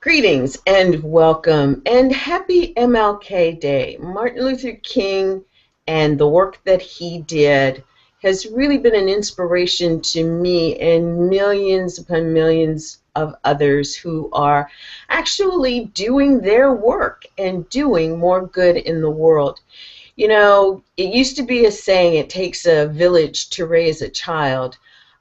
Greetings and welcome and happy MLK Day. Martin Luther King and the work that he did has really been an inspiration to me and millions upon millions of others who are actually doing their work and doing more good in the world. You know, it used to be a saying, it takes a village to raise a child,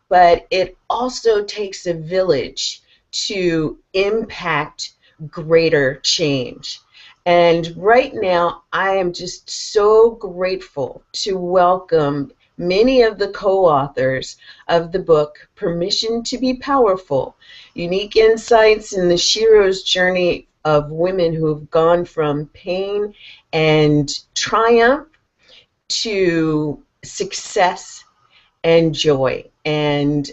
but it also takes a village to impact greater change. And right now, I am just so grateful to welcome many of the co-authors of the book, Permission to be Powerful, Unique Insights in the SHero's Journey of Women who have gone from pain and triumph to success and joy. And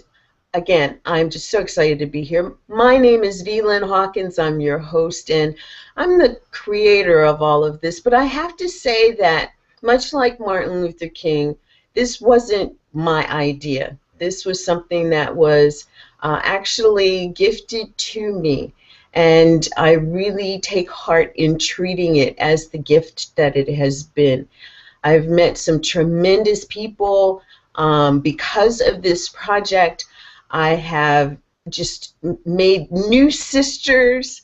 again, I'm just so excited to be here. My name is V. Lynn Hawkins. I'm your host, and I'm the creator of all of this. But I have to say that, much like Martin Luther King, this wasn't my idea. This was something that was actually gifted to me. And I really take heart in treating it as the gift that it has been. I've met some tremendous people because of this project. I have just made new sisters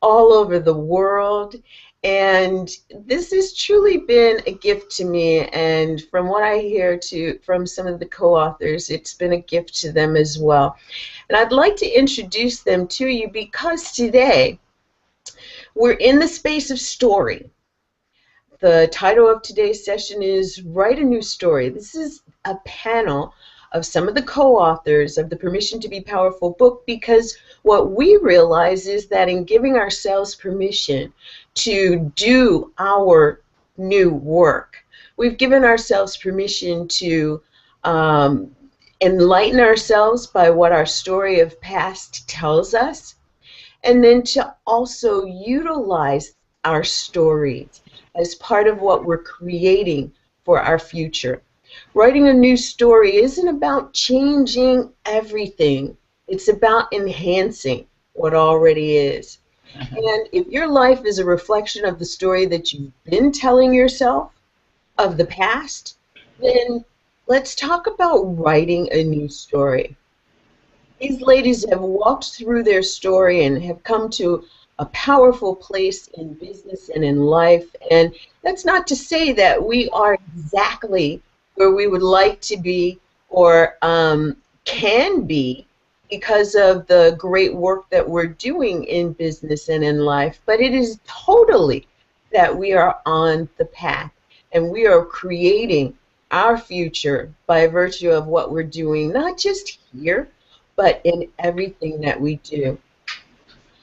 all over the world, and this has truly been a gift to me. And from what I hear from some of the co-authors, it's been a gift to them as well. And I'd like to introduce them to you because today we're in the space of story. The title of today's session is Write a New Story. This is a panel of some of the co-authors of the Permission to be Powerful book, because what we realize is that in giving ourselves permission to do our new work, we've given ourselves permission to enlighten ourselves by what our story of past tells us, and then to also utilize our stories as part of what we're creating for our future. Writing a new story isn't about changing everything. It's about enhancing what already is. And if your life is a reflection of the story that you've been telling yourself of the past, then let's talk about writing a new story. These ladies have walked through their story and have come to a powerful place in business and in life. And that's not to say that we are exactly where we would like to be or can be because of the great work that we're doing in business and in life, but it is totally that we are on the path and we are creating our future by virtue of what we're doing, not just here, but in everything that we do.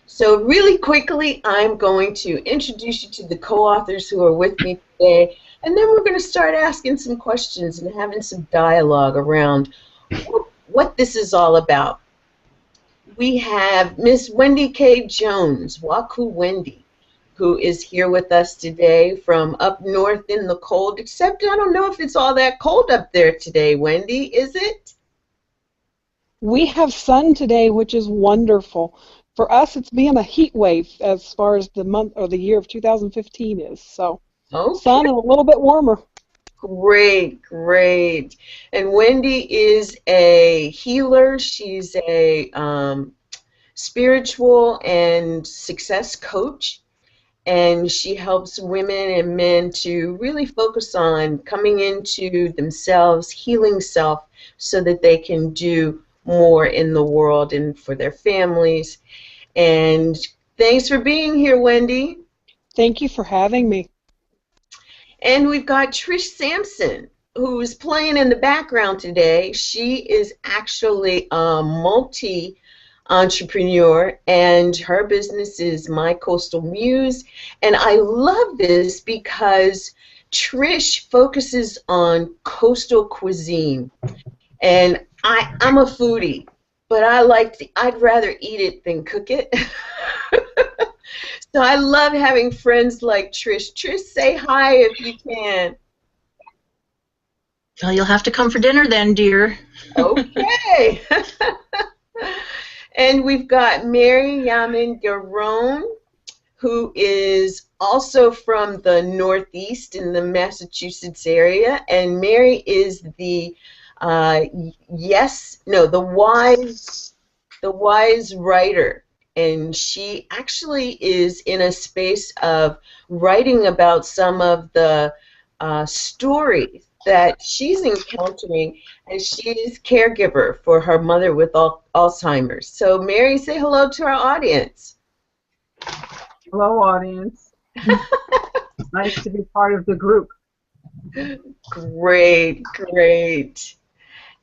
So really quickly, I'm going to introduce you to the co-authors who are with me today, and then we're going to start asking some questions and having some dialogue around what this is all about. We have Miss Wendy K. Jones, Waku Wendy, who is here with us today from up north in the cold, except I don't know if it's all that cold up there today, Wendy, is it? We have sun today, which is wonderful. For us, it's being a heat wave as far as the month or the year of 2015 is. So, okay. Sun and a little bit warmer. Great, great. And Wendy is a healer. She's a spiritual and success coach, and she helps women and men to really focus on coming into themselves, healing self, so that they can do more in the world and for their families. And thanks for being here, Wendy. Thank you for having me. And we've got Trish Sampson, who is playing in the background today. She is actually a multi-entrepreneur, and her business is My Coastal Muse. And I love this because Trish focuses on coastal cuisine. And I'm a foodie, but I'd rather eat it than cook it. So I love having friends like Trish. Trish, say hi if you can. Well, you'll have to come for dinner then, dear. Okay. And we've got Mary Yamin Garone, who is also from the Northeast in the Massachusetts area. And Mary is the the wise writer. And she actually is in a space of writing about some of the stories that she's encountering as she's caregiver for her mother with Alzheimer's. So, Mary, say hello to our audience. Hello, audience. Nice to be part of the group. Great, great.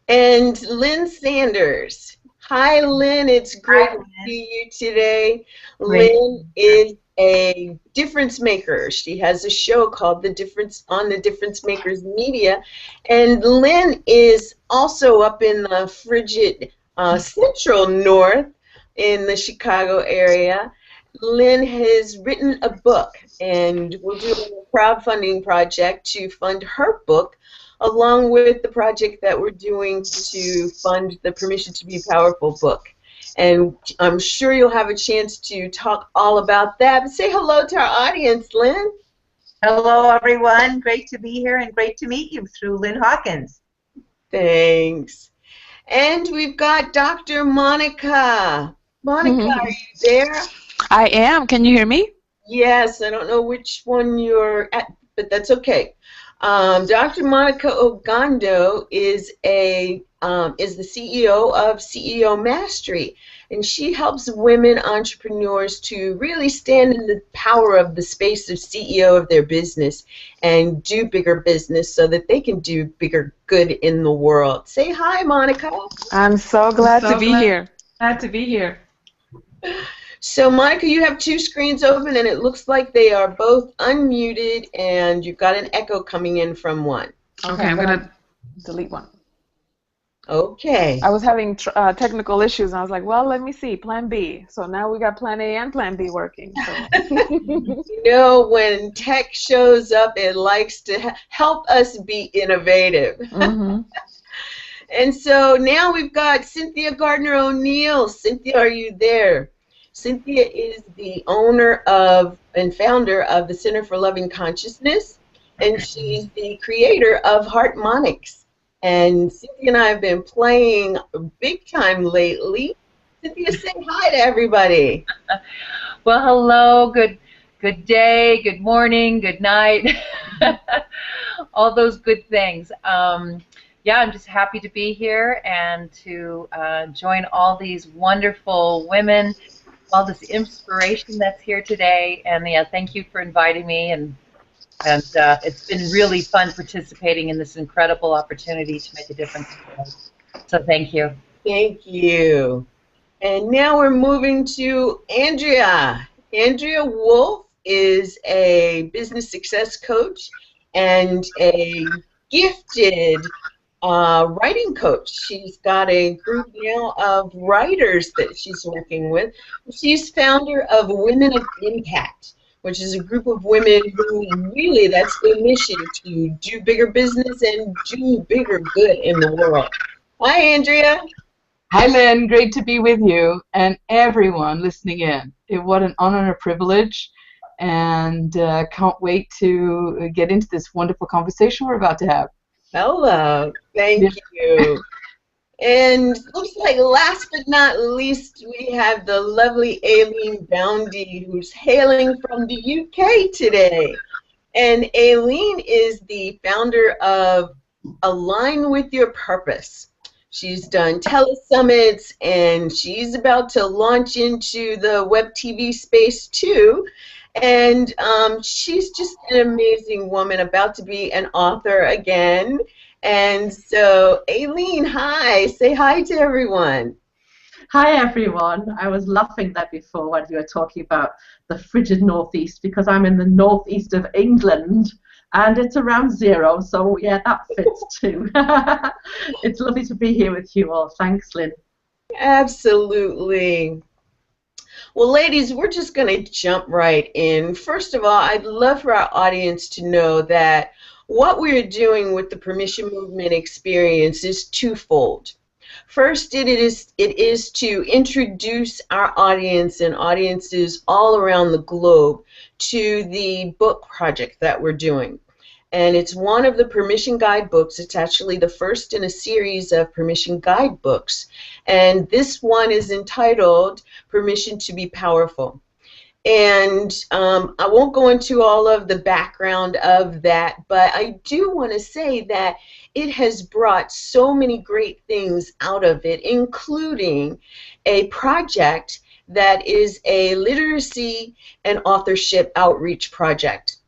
And Lynn Sanders. Hi, Lynn. It's great to see you today. Lynn is a difference maker. She has a show called The Difference on the Difference Makers Media. And Lynn is also up in the frigid central north in the Chicago area. Lynn has written a book, and we're doing a crowdfunding project to fund her book, along with the project that we're doing to fund the Permission to Be Powerful book. And I'm sure you'll have a chance to talk all about that. But say hello to our audience, Lynn. Hello, everyone. Great to be here and great to meet you through Lynn Hawkins. Thanks. And we've got Dr. Monica. Monica, are you there? I am. Can you hear me? Yes, I don't know which one you're at, but that's okay. Dr. Monica Ogando is the CEO of CEO Mastery, and she helps women entrepreneurs to really stand in the power of the space of CEO of their business and do bigger business so that they can do bigger good in the world. Say hi, Monica. I'm so glad to be here. Glad to be here. So, Monica, you have two screens open, and it looks like they are both unmuted, and you've got an echo coming in from one. Okay, I'm going to delete one. Okay. I was having technical issues, and I was like, well, let me see, plan B. So now we got plan A and plan B working. So. You know, when tech shows up, it likes to help us be innovative. Mm-hmm. And so now we've got Cynthia Gardner-O'Neill. Cynthia, are you there? Cynthia is the owner of and founder of the Center for Loving Consciousness, and she's the creator of Harmonics. And Cynthia and I have been playing big time lately. Cynthia, say hi to everybody. Well, hello, good day, good morning, good night, all those good things. Yeah, I'm just happy to be here and to join all these wonderful women, all this inspiration that's here today, and yeah, thank you for inviting me, and it's been really fun participating in this incredible opportunity to make a difference today. So thank you. Thank you. And now we're moving to Andrea. Andrea Wolf is a business success coach and a gifted writing coach. She's got a group now of writers that she's working with. She's founder of Women of Impact, which is a group of women who really, that's their mission, to do bigger business and do bigger good in the world. Hi, Andrea. Hi, Lynn. Great to be with you and everyone listening in. What an honor and a privilege, and can't wait to get into this wonderful conversation we're about to have. Hello. Thank you. And looks like last but not least, we have the lovely Aileen Boundy, who's hailing from the UK today. And Aileen is the founder of Align with Your Purpose. She's done telesummits, and she's about to launch into the web TV space too. And she's just an amazing woman, about to be an author again. And so, Aileen, hi. Say hi to everyone. Hi, everyone. I was laughing there before when you were talking about the frigid northeast, because I'm in the northeast of England, and it's around 0, so yeah, that fits too. It's lovely to be here with you all. Thanks, Lynn. Absolutely. Well, ladies, we're just going to jump right in. First of all, I'd love for our audience to know that what we're doing with the Permission Movement experience is twofold. First, it is to introduce our audience and audiences all around the globe to the book project that we're doing. And it's one of the permission guidebooks. It's actually the first in a series of permission guidebooks. And this one is entitled Permission to be Powerful. And I won't go into all of the background of that, but I do want to say that it has brought so many great things out of it, including a project that is a literacy and authorship outreach project.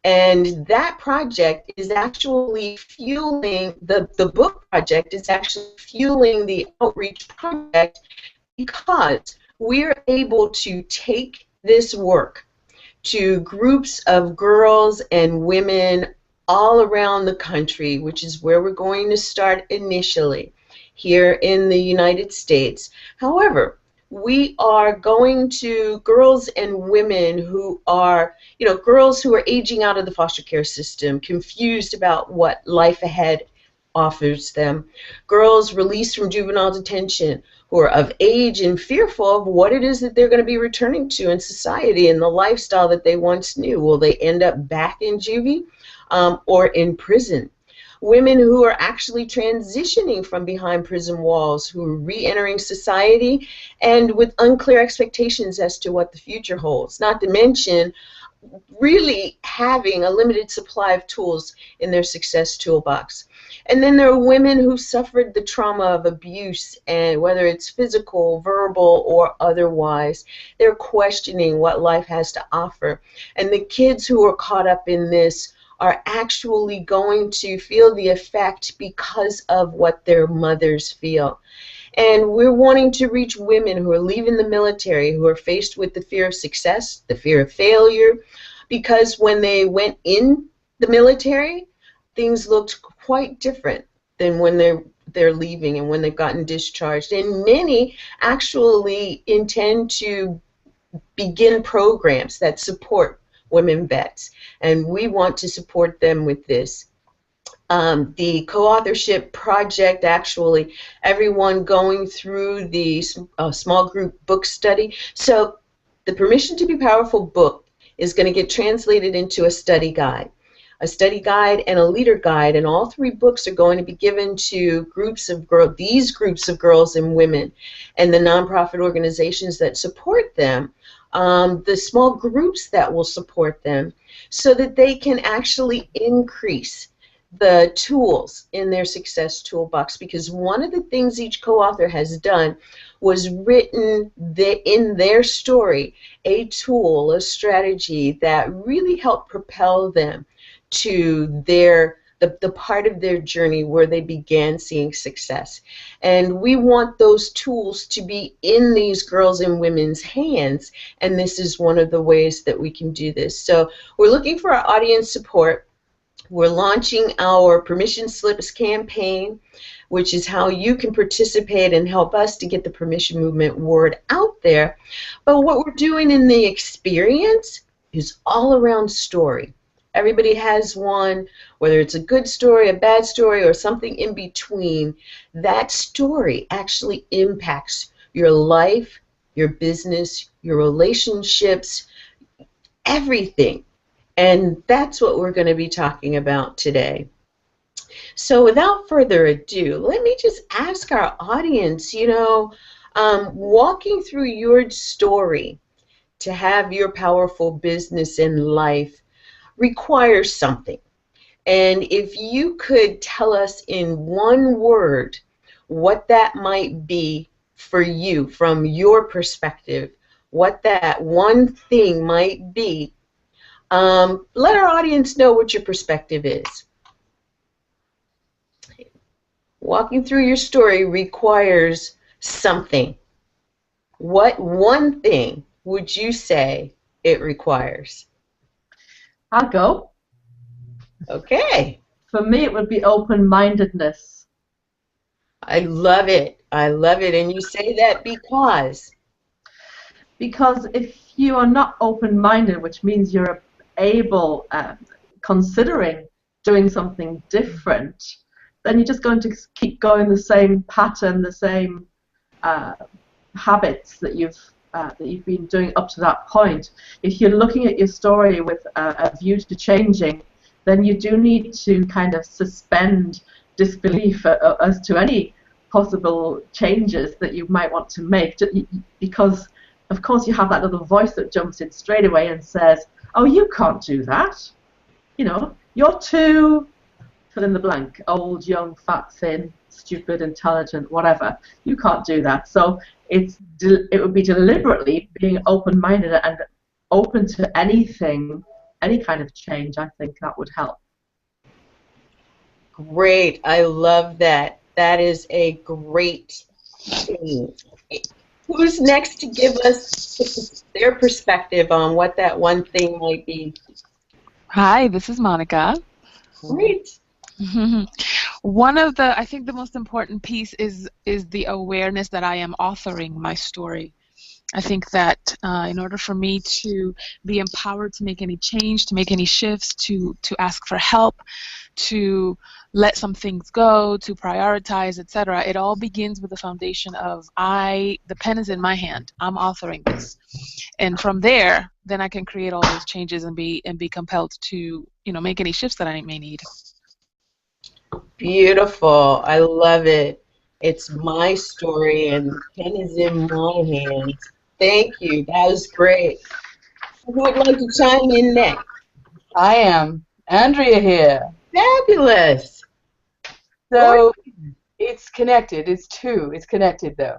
And that project is actually fueling, the book project is actually fueling the outreach project, because we're able to take this work to groups of girls and women all around the country, which is where we're going to start initially here in the United States. However, we are going to girls and women who are, girls who are aging out of the foster care system, confused about what life ahead offers them, girls released from juvenile detention who are of age and fearful of what it is that they're going to be returning to in society and the lifestyle that they once knew. Will they end up back in juvie or in prison? Women who are actually transitioning from behind prison walls, who are re-entering society and with unclear expectations as to what the future holds, not to mention really having a limited supply of tools in their success toolbox. And then there are women who suffered the trauma of abuse, and whether it's physical, verbal, or otherwise, they're questioning what life has to offer. And the kids who are caught up in this are actually going to feel the effect because of what their mothers feel. And we're wanting to reach women who are leaving the military, who are faced with the fear of success, the fear of failure, because when they went in the military, things looked quite different than when they're leaving and when they've gotten discharged. And many actually intend to begin programs that support women vets, and we want to support them with this. The co-authorship project, actually, everyone going through the small group book study. So the Permission to be Powerful book is going to get translated into a study guide and a leader guide, and all three books are going to be given to these groups of girls and women and the nonprofit organizations that support them, the small groups that will support them, so that they can actually increase the tools in their success toolbox. Because one of the things each co-author has done was written in their story a tool, a strategy that really helped propel them to the part of their journey where they began seeing success. And we want those tools to be in these girls and women's hands, and this is one of the ways that we can do this. So we're looking for our audience support. We're launching our Permission Slips campaign, which is how you can participate and help us to get the permission movement word out there. But what we're doing in the experience is all around story. Everybody has one, whether it's a good story, a bad story, or something in between. That story actually impacts your life, your business, your relationships, everything. And that's what we're going to be talking about today. So without further ado, let me just ask our audience, walking through your story to have your powerful business in life requires something. And if you could tell us in one word what that might be for you from your perspective, what that one thing might be, let our audience know what your perspective is. Walking through your story requires something. What one thing would you say it requires? I'll go. Okay. For me, it would be open-mindedness. I love it. I love it. And you say that because? Because if you are not open-minded, which means you're able, considering doing something different, then you're just going to keep going the same pattern, the same habits that you've been doing up to that point. If you're looking at your story with a view to changing, then you do need to kind of suspend disbelief as to any possible changes that you might want to make, because of course you have that little voice that jumps in straight away and says, oh, you can't do that, you're too fill in the blank, old, young, fat, thin, stupid, intelligent, whatever. You can't do that. So it would be deliberately being open-minded and open to anything, any kind of change. I think that would help. Great. I love that. That is a great thing. Who's next to give us their perspective on what that one thing might be? Hi, this is Monica. Great. I think the most important piece is the awareness that I am authoring my story. I think that in order for me to be empowered to make any change, to make any shifts, to ask for help, to let some things go, to prioritize, etc., it all begins with the foundation of the pen is in my hand. I'm authoring this. And from there, then I can create all those changes and be compelled to, make any shifts that I may need. Beautiful. I love it. It's my story and the pen is in my hands. Thank you. That was great. Who would like to chime in next? I am. Andrea here. Fabulous. So it's connected. It's two. It's connected, though.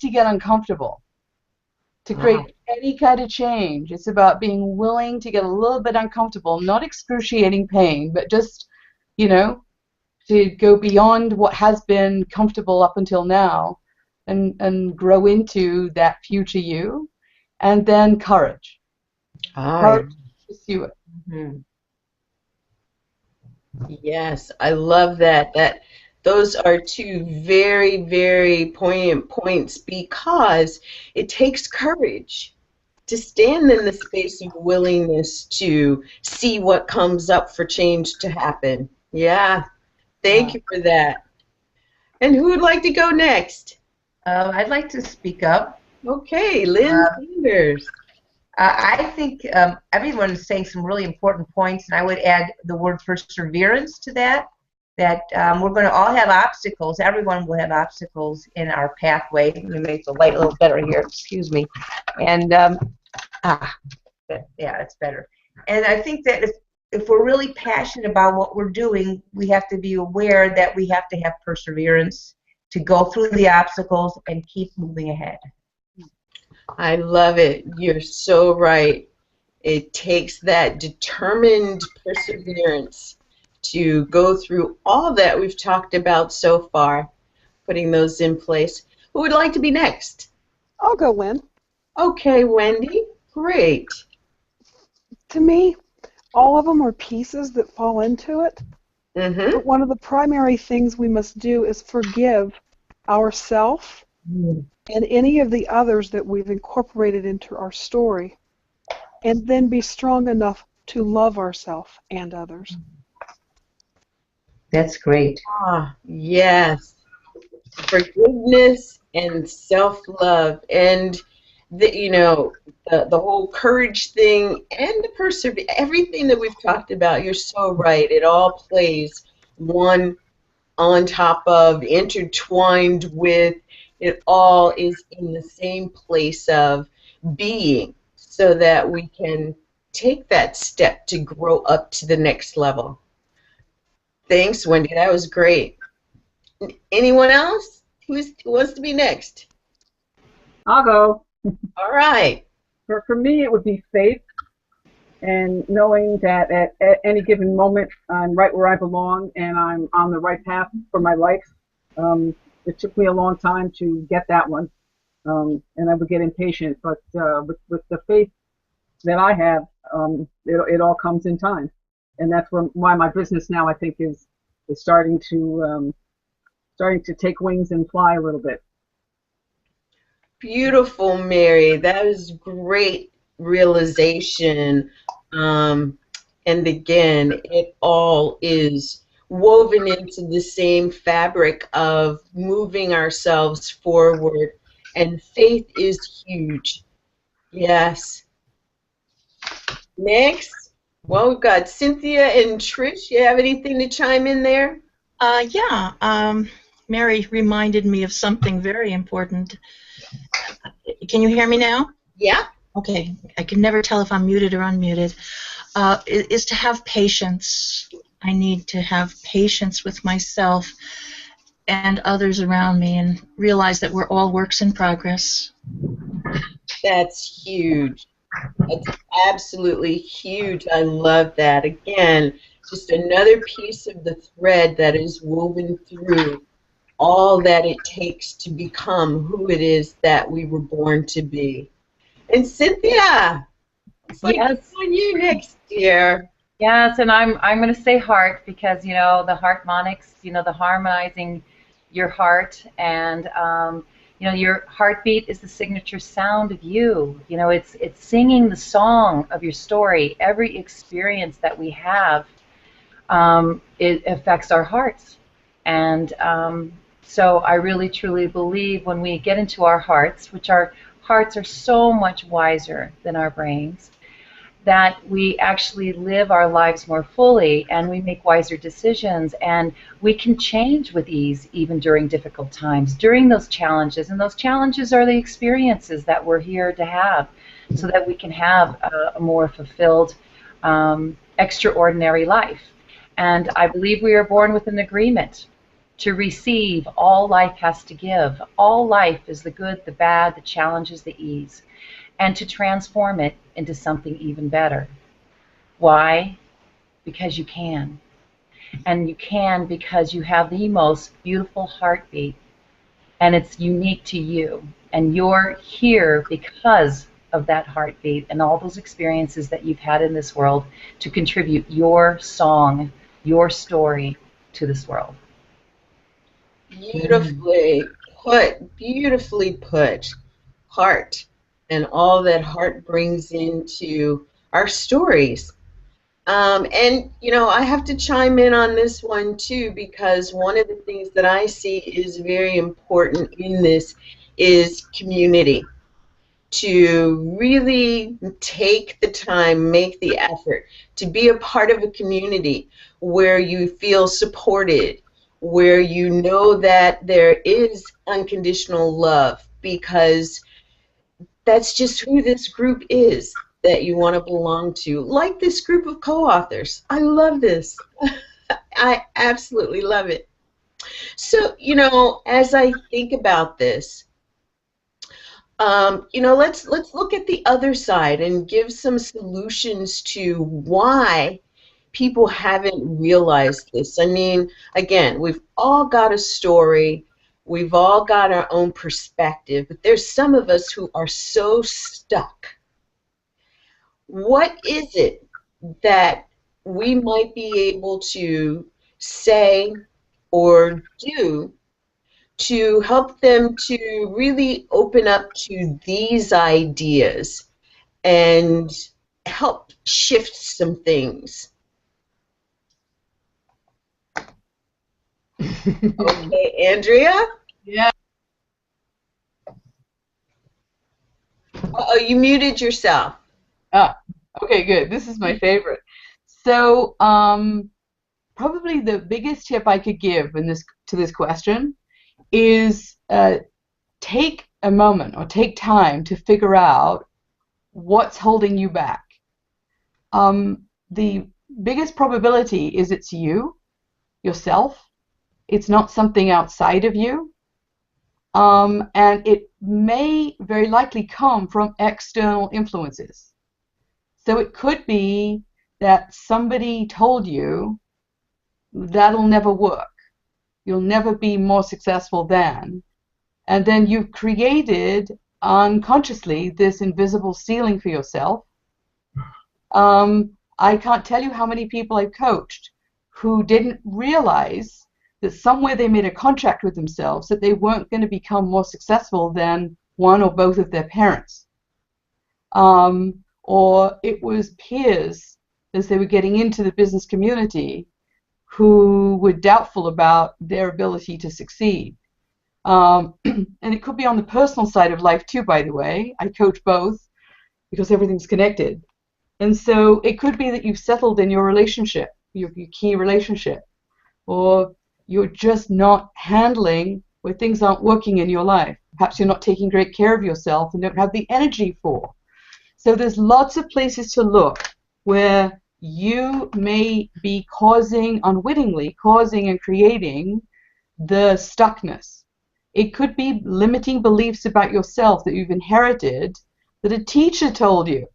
To get uncomfortable, to create any kind of change. It's about being willing to get a little bit uncomfortable, not excruciating pain, but just, to go beyond what has been comfortable up until now and grow into that future you. And then courage. Courage to pursue it. Mm-hmm. Yes, I love that. Those are two very, very poignant points, because it takes courage to stand in the space of willingness to see what comes up for change to happen. Yeah, thank you for that. And who would like to go next? I'd like to speak up. Okay, Lynn Sanders. I think everyone's saying some really important points, and I would add the word perseverance to that. That we're going to all have obstacles. Everyone will have obstacles in our pathway. Let me make the light a little better here. Excuse me. And yeah, it's better. And I think that if we're really passionate about what we're doing, we have to be aware that we have to have perseverance to go through the obstacles and keep moving ahead. I love it. You're so right. It takes that determined perseverance to go through all that we've talked about so far, putting those in place. Who would like to be next? I'll go, Lynn. Okay, Wendy. Great. To me, all of them are pieces that fall into it. Mm-hmm. But one of the primary things we must do is forgive ourselves and any of the others that we've incorporated into our story, and then be strong enough to love ourselves and others. That's great. Yes. Forgiveness and self-love, and the whole courage thing and the perseverance, everything that we've talked about. You're so right. It all plays one on top of, intertwined with. It all is in the same place of being, so that we can take that step to grow up to the next level. Thanks, Wendy. That was great. Anyone else who wants to be next? I'll go. All right. For me, it would be faith, and knowing that at any given moment I'm right where I belong and I'm on the right path for my life. It took me a long time to get that one, and I would get impatient. But with the faith that I have, it all comes in time, and that's why my business now, I think, is starting to take wings and fly a little bit. Beautiful, Mary. That was great realization. And again, it all is woven into the same fabric of moving ourselves forward. And faith is huge. Yes. Next. Well, we've got Cynthia and Trish. You have anything to chime in there? Yeah. Mary reminded me of something very important. Can you hear me now? Yeah. Okay. I can never tell if I'm muted or unmuted. Is to have patience. I need to have patience with myself and others around me and realize that we're all works in progress. That's huge. That's absolutely huge. I love that. Again, just another piece of the thread that is woven through all that it takes to become who it is that we were born to be. And Cynthia, it's like Yes. on you next, dear. Yes, and I'm going to say heart because the harmonics, the harmonizing your heart, and your heartbeat is the signature sound of you. It's singing the song of your story. Every experience that we have, it affects our hearts, and so I really truly believe when we get into our hearts, which our hearts are so much wiser than our brains, that we actually live our lives more fully and we make wiser decisions, and we can change with ease even during difficult times, during those challenges. And those challenges are the experiences that we're here to have so that we can have a more fulfilled, extraordinary life. And I believe we are born with an agreement to receive all life has to give. All life is the good, the bad, the challenges, the ease, and to transform it into something even better. Why? Because you can. And you can because you have the most beautiful heartbeat, and it's unique to you. And you're here because of that heartbeat and all those experiences that you've had in this world to contribute your song, your story to this world. Beautifully put. Beautifully put. Heart. And all that heart brings into our stories. And, I have to chime in on this one, too, because one of the things that I see is very important in this is community. To really take the time, make the effort to be a part of a community where you feel supported, where you know that there is unconditional love, because that's just who this group is that you want to belong to. Like this group of co-authors. I love this. I absolutely love it. So, as I think about this, let's look at the other side and give some solutions to why people haven't realized this. I mean, again, we've all got a story. We've all got our own perspective, but there's some of us who are so stuck. What is it that we might be able to say or do to help them to really open up to these ideas and help shift some things? Okay, Andrea? Yeah. Oh, you muted yourself. Ah, okay, good. This is my favorite. So, probably the biggest tip I could give to this question is take a moment or take time to figure out what's holding you back. The biggest probability is it's you, yourself. It's not something outside of you. And it may very likely come from external influences. So it could be that somebody told you that'll never work. You'll never be more successful than. And then you've created unconsciously this invisible ceiling for yourself. I can't tell you how many people I've coached who didn't realize that somewhere they made a contract with themselves that they weren't going to become more successful than one or both of their parents. Or it was peers as they were getting into the business community who were doubtful about their ability to succeed. And it could be on the personal side of life too, by the way. I coach both because everything's connected. And so it could be that you've settled in your relationship, your key relationship, or you're just not handling where things aren't working in your life. Perhaps you're not taking great care of yourself and don't have the energy for. So there's lots of places to look where you may be unwittingly causing and creating the stuckness. It could be limiting beliefs about yourself that you've inherited that a teacher told you.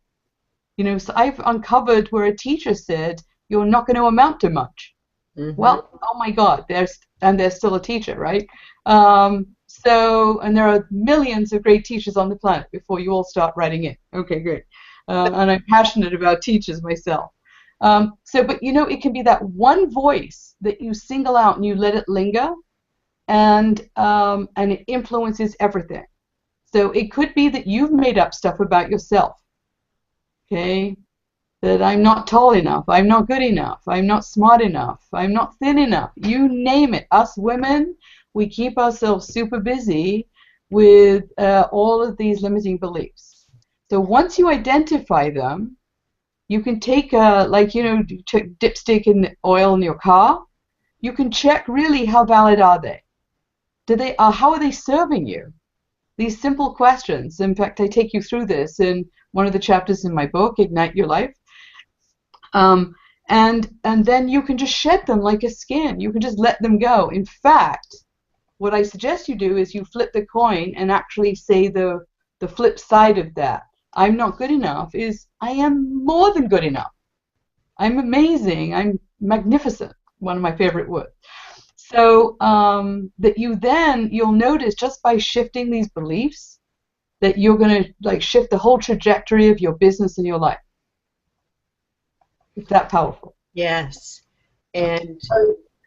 You know, so I've uncovered where a teacher said, you're not going to amount to much. Mm-hmm. Well, oh my God, they're still a teacher, right? And there are millions of great teachers on the planet before you all start writing in. Okay, great. And I'm passionate about teachers myself. But you know, it can be that one voice that you single out and you let it linger, and it influences everything. So it could be that you've made up stuff about yourself. Okay, that I'm not tall enough, I'm not good enough, I'm not smart enough, I'm not thin enough. You name it. Us women, we keep ourselves super busy with all of these limiting beliefs. So once you identify them, you can take dipstick in oil in your car. You can check really how valid are they. How are they serving you? These simple questions. In fact, I take you through this in one of the chapters in my book, Ignite Your Life. And then you can just shed them like a skin. You can just let them go. In fact, what I suggest you do is you flip the coin and actually say the flip side of that. I'm not good enough is I am more than good enough. I'm amazing. I'm magnificent. One of my favorite words. So that you'll notice just by shifting these beliefs that you're going to like shift the whole trajectory of your business and your life. It's that powerful. Yes. And,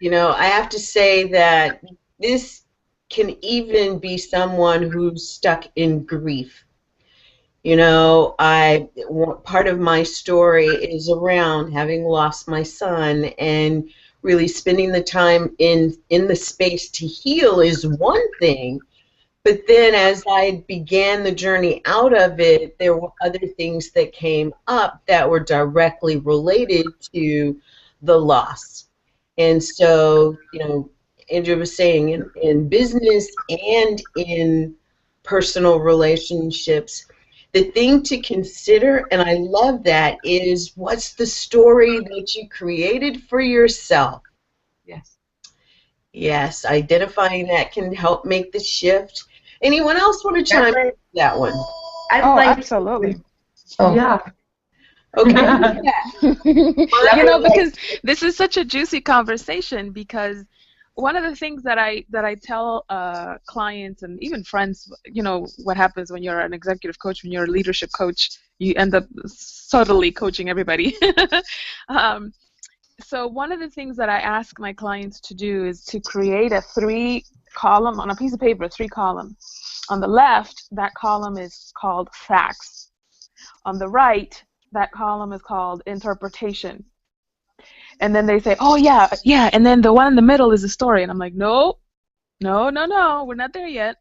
you know, I have to say that this can even be someone who's stuck in grief. You know, part of my story is around having lost my son, and really spending the time in the space to heal is one thing. But then as I began the journey out of it, there were other things that came up that were directly related to the loss. And so, you know, Andrea was saying in business and in personal relationships, the thing to consider, and I love that, is what's the story that you created for yourself? Yes. Yes, identifying that can help make the shift. Anyone else want to chime in that one? Absolutely. Oh. Yeah. Okay. You know, because this is such a juicy conversation, because one of the things that I tell clients and even friends, you know, what happens when you're an executive coach, when you're a leadership coach, you end up subtly coaching everybody. So one of the things that I ask my clients to do is to create a 3-column on a piece of paper, 3-column. On the left, that column is called facts. On the right, that column is called interpretation. And then they say, oh, yeah, and then the one in the middle is the story. And I'm like, no, we're not there yet.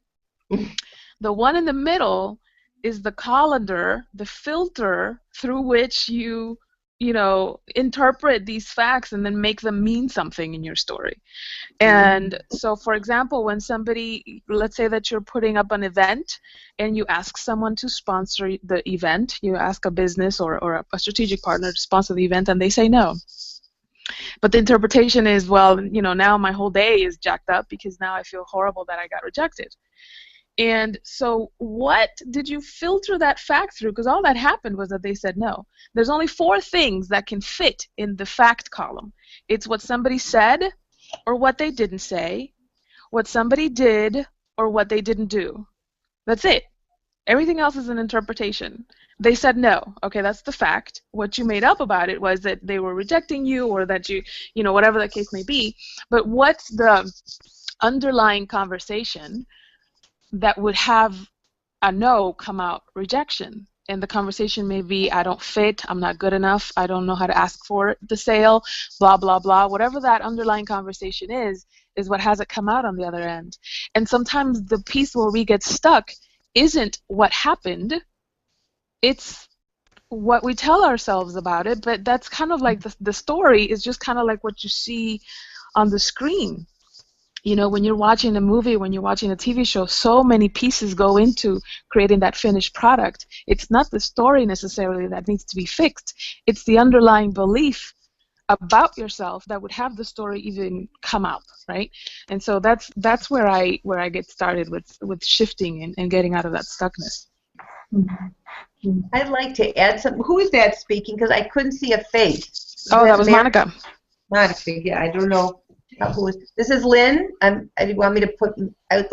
The one in the middle is the colander, the filter through which you interpret these facts and then make them mean something in your story. And so, for example, when somebody, let's say that you're putting up an event and you ask someone to sponsor the event, you ask a business or a strategic partner to sponsor the event, and they say no. But the interpretation is, well, you know, now my whole day is jacked up because now I feel horrible that I got rejected. And so what did you filter that fact through? Because all that happened was that they said no. There's only 4 things that can fit in the fact column. It's what somebody said or what they didn't say, what somebody did or what they didn't do. That's it. Everything else is an interpretation. They said no. Okay, that's the fact. What you made up about it was that they were rejecting you, or that you know, whatever the case may be. But what's the underlying conversation that would have a no come out rejection? And the conversation may be, I don't fit, I'm not good enough, I don't know how to ask for the sale, blah, blah, blah. Whatever that underlying conversation is what has it come out on the other end. And sometimes the piece where we get stuck isn't what happened, it's what we tell ourselves about it. But that's kind of like the story is just kind of like what you see on the screen. You know, when you're watching a movie, when you're watching a TV show, so many pieces go into creating that finished product. It's not the story necessarily that needs to be fixed. It's the underlying belief about yourself that would have the story even come out, right? And so that's where I get started with shifting and getting out of that stuckness. I'd like to add something. Who is that speaking? Because I couldn't see a face. Oh, that was Monica. Monica, yeah, I don't know. Who is, this is Lynn. You want me to put? I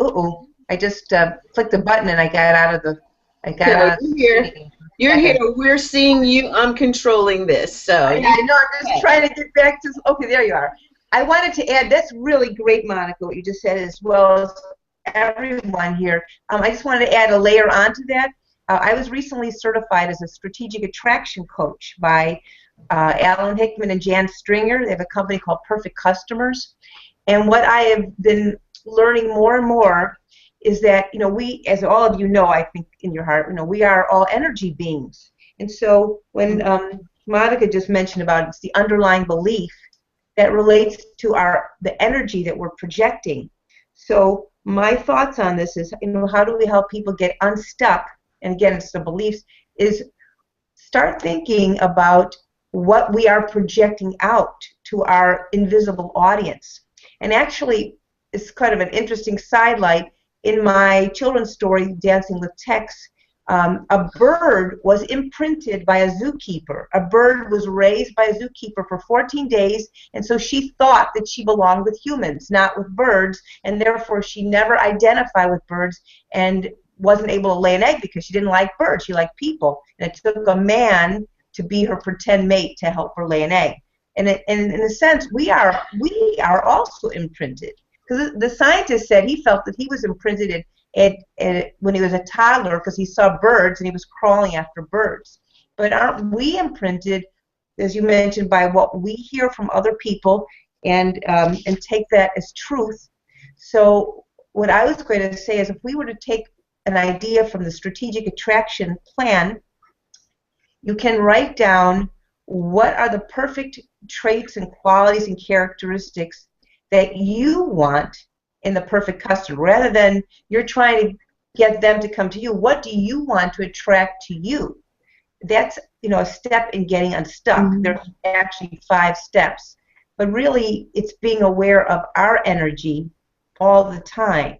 just clicked the button and I got out of the. You're here. You're here. We're seeing you. I'm controlling this. So I know. I'm just trying to get back to. Okay, there you are. I wanted to add. That's really great, Monica. What you just said, as well as everyone here. I just wanted to add a layer onto that. I was recently certified as a strategic attraction coach by Alan Hickman and Jan Stringer. They have a company called Perfect Customers. And what I have been learning more and more is that, you know, we, as all of you know, I think in your heart, you know, we are all energy beings. And so when Monica just mentioned about it's the underlying belief that relates to the energy that we're projecting. So my thoughts on this is, you know, how do we help people get unstuck? And again, it's the beliefs, is start thinking about what we are projecting out to our invisible audience. And actually, it's kind of an interesting sidelight. In my children's story, Dancing with Tex, a bird was imprinted by a zookeeper. A bird was raised by a zookeeper for 14 days, and so she thought that she belonged with humans, not with birds, and therefore she never identified with birds and wasn't able to lay an egg because she didn't like birds. She liked people. And it took a man to be her pretend mate to help her lay an egg. And in a sense, we are also imprinted. Because the scientist said he felt that he was imprinted when he was a toddler because he saw birds and he was crawling after birds. But aren't we imprinted, as you mentioned, by what we hear from other people and take that as truth? So what I was going to say is if we were to take an idea from the strategic attraction plan, you can write down what are the perfect traits and qualities and characteristics that you want in the perfect customer. Rather than you're trying to get them to come to you, what do you want to attract to you? That's, you know, a step in getting unstuck. Mm-hmm. There's actually 5 steps. But really, it's being aware of our energy all the time.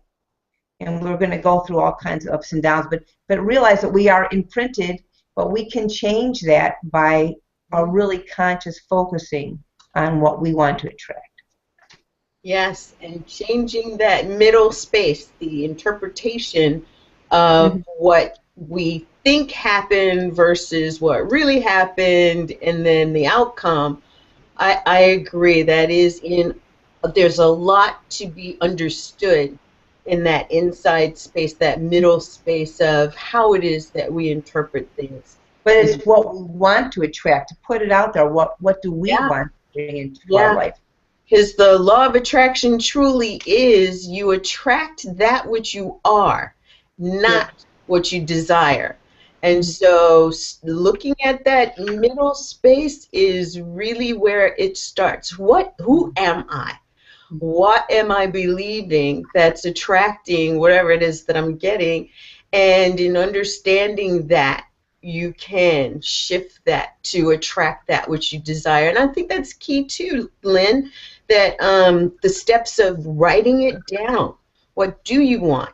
And we're going to go through all kinds of ups and downs, but realize that we are imprinted, but we can change that by a really conscious focusing on what we want to attract. Yes, and changing that middle space, the interpretation of what we think happened versus what really happened, and then the outcome. I agree. That is there's a lot to be understood in that inside space, that middle space of how it is that we interpret things. But it's what we want to attract, to put it out there. What do we want to bring into our life? Because the law of attraction truly is you attract that which you are, not what you desire. And so looking at that middle space is really where it starts. Who am I? What am I believing that's attracting whatever it is that I'm getting? And in understanding that, you can shift that to attract that which you desire. And I think that's key too, Lynn, that the steps of writing it down. What do you want?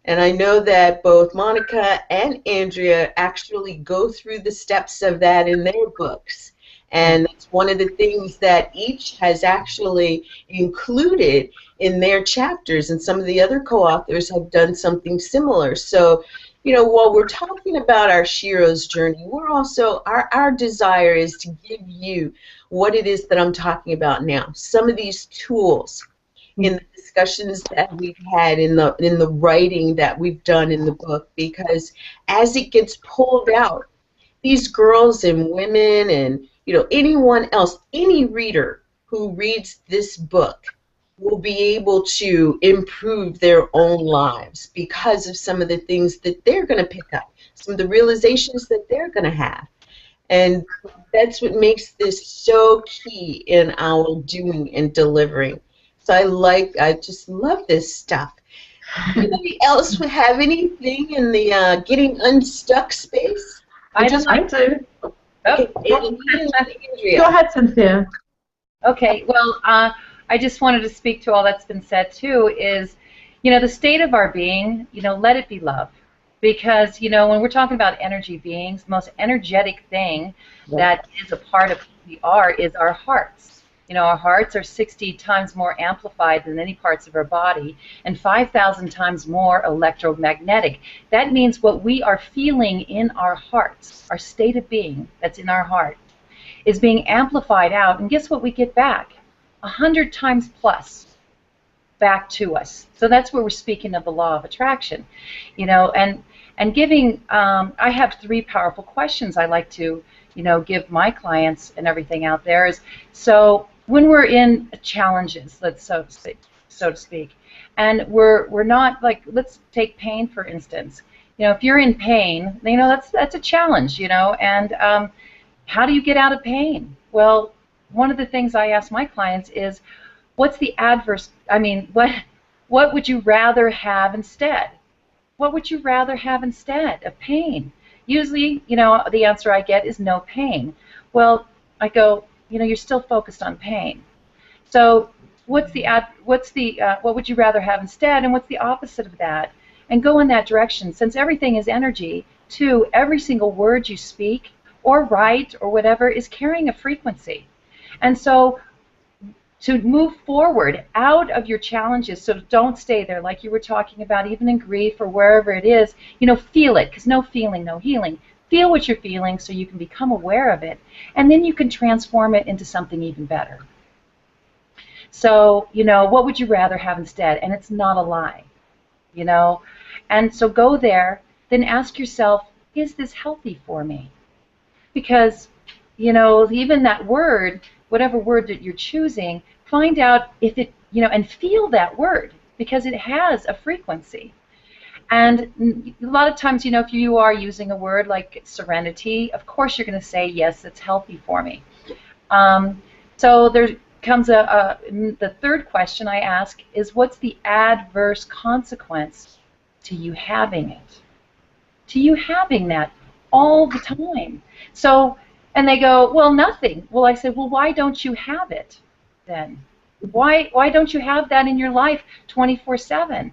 And I know that both Monica and Andrea actually go through the steps of that in their books. And that's one of the things that each has actually included in their chapters, and some of the other co-authors have done something similar. So, you know, while we're talking about our SHero's journey, we're also, our desire is to give you what it is that I'm talking about now. Some of these tools in the discussions that we've had in the writing that we've done in the book, because as it gets pulled out, these girls and women and anyone else, any reader who reads this book will be able to improve their own lives because of some of the things that they're going to pick up, some of the realizations that they're going to have. And that's what makes this so key in our doing and delivering. So I just love this stuff. Anybody else have anything in the getting unstuck space? I do. Okay, Go ahead, Cynthia. Okay, well, I just wanted to speak to all that's been said too. Is the state of our being, let it be love. Because, when we're talking about energy beings, the most energetic thing that is a part of who we are is our hearts. Our hearts are 60 times more amplified than any parts of our body and 5,000 times more electromagnetic. That means what we are feeling in our hearts, our state of being that's in our heart, is being amplified out. And guess what we get back? 100 times plus back to us. So that's where we're speaking of the law of attraction, and giving. I have 3 powerful questions I like to, give my clients and everything out there. Is so when we're in challenges, so to speak, and we're not like, let's take pain for instance. If you're in pain, that's a challenge, and how do you get out of pain? Well, one of the things I ask my clients is, what's the adverse, what would you rather have instead? What would you rather have instead of pain? Usually, the answer I get is no pain. Well, I go, you're still focused on pain. So what would you rather have instead, and what's the opposite of that? And go in that direction. Since everything is energy, too, every single word you speak or write or whatever is carrying a frequency. And so to move forward out of your challenges, so don't stay there like you were talking about, even in grief or wherever it is, feel it, because no feeling, no healing. Feel what you're feeling so you can become aware of it, and then you can transform it into something even better. So, what would you rather have instead? And it's not a lie, And so go there, then ask yourself, is this healthy for me? Because, even that word, whatever word that you're choosing, find out if it, and feel that word, because it has a frequency. And a lot of times, if you are using a word like serenity, of course you're going to say, yes, it's healthy for me. So there comes the third question I ask is, what's the adverse consequence to you having it? To you having that all the time. So, and they go, well, nothing. Well, I said, well, why don't you have it then? Why don't you have that in your life 24/7?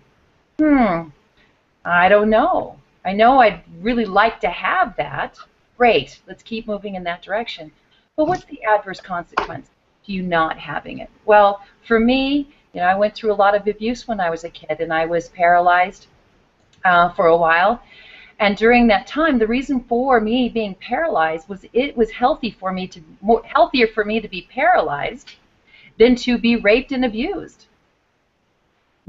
I don't know. I know I'd really like to have that. Great, let's keep moving in that direction. But what's the adverse consequence to you not having it? Well, for me, I went through a lot of abuse when I was a kid, and I was paralyzed for a while. And during that time, the reason for me being paralyzed was it was healthier for me to be paralyzed than to be raped and abused.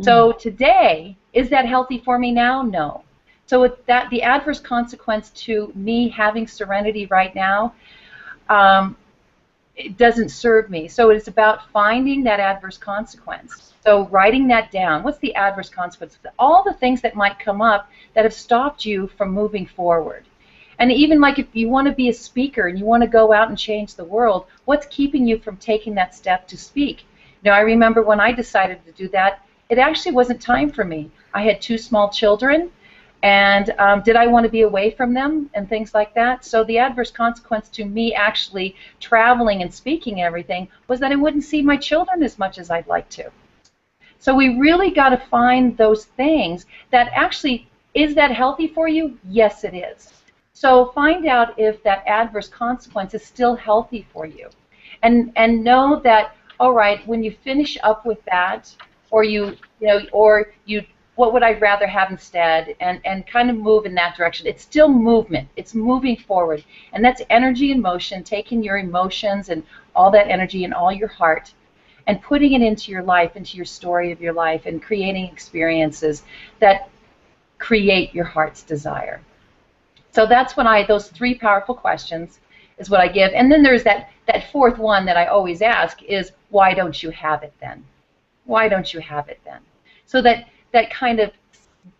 So today, is that healthy for me now? No. So the adverse consequence to me having serenity right now, it doesn't serve me. So it's about finding that adverse consequence. So writing that down. What's the adverse consequence? All the things that might come up that have stopped you from moving forward. And even like if you want to be a speaker and you want to go out and change the world, what's keeping you from taking that step to speak? I remember when I decided to do that, it actually wasn't time for me. I had 2 small children, and did I want to be away from them and things like that? So the adverse consequence to me actually traveling and speaking and everything was that I wouldn't see my children as much as I'd like to. So we really got to find those things that actually, is that healthy for you? Yes, it is. So find out if that adverse consequence is still healthy for you. And know that, all right, when you finish up with that, or what would I rather have instead, and kind of move in that direction. It's still movement. It's moving forward. And that's energy and motion, taking your emotions and all that energy and all your heart and putting it into your life, into your story of your life, and creating experiences that create your heart's desire. So that's when those three powerful questions is what I give. And then there's that fourth one that I always ask is, why don't you have it then? Why don't you have it then? So that kind of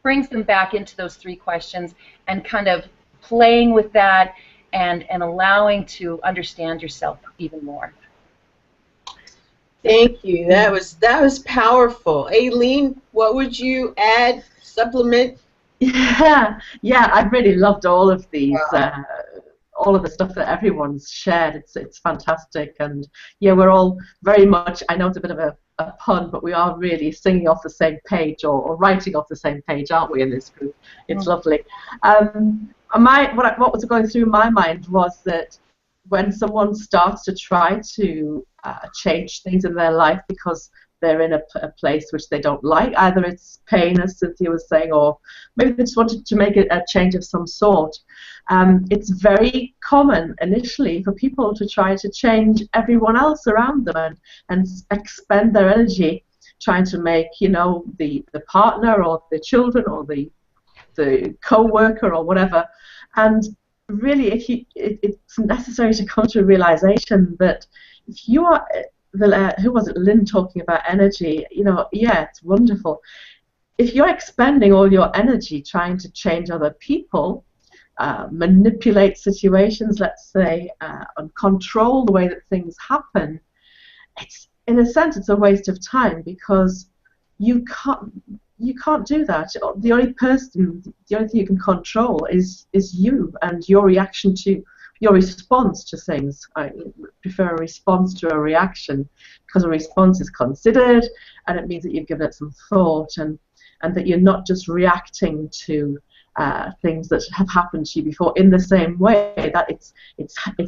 brings them back into those three questions and kind of playing with that and allowing to understand yourself even more. Thank you. That was powerful. Aileen, what would you add, supplement? Yeah, I've really loved all of these, all of the stuff that everyone's shared. It's fantastic, and yeah, we're all very much. I know it's a bit of a pun, but we are really singing off the same page or writing off the same page, aren't we, in this group? It's lovely. What was going through my mind was that when someone starts to try to change things in their life because they're in a place which they don't like, either it's pain, as Cynthia was saying, or maybe they just wanted to make a change of some sort. It's very common initially for people to try to change everyone else around them and expend their energy trying to make, the partner or the children or the co-worker or whatever. And really, it's necessary to come to a realization that if you are who was it, Lynn, talking about energy, yeah, it's wonderful. If you're expending all your energy trying to change other people, manipulate situations, let's say, and control the way that things happen, in a sense, it's a waste of time, because you can't do that. The only thing you can control is you and your reaction to your response to things. I prefer a response to a reaction, because a response is considered, and it means that you've given it some thought, and that you're not just reacting to things that have happened to you before in the same way. That it's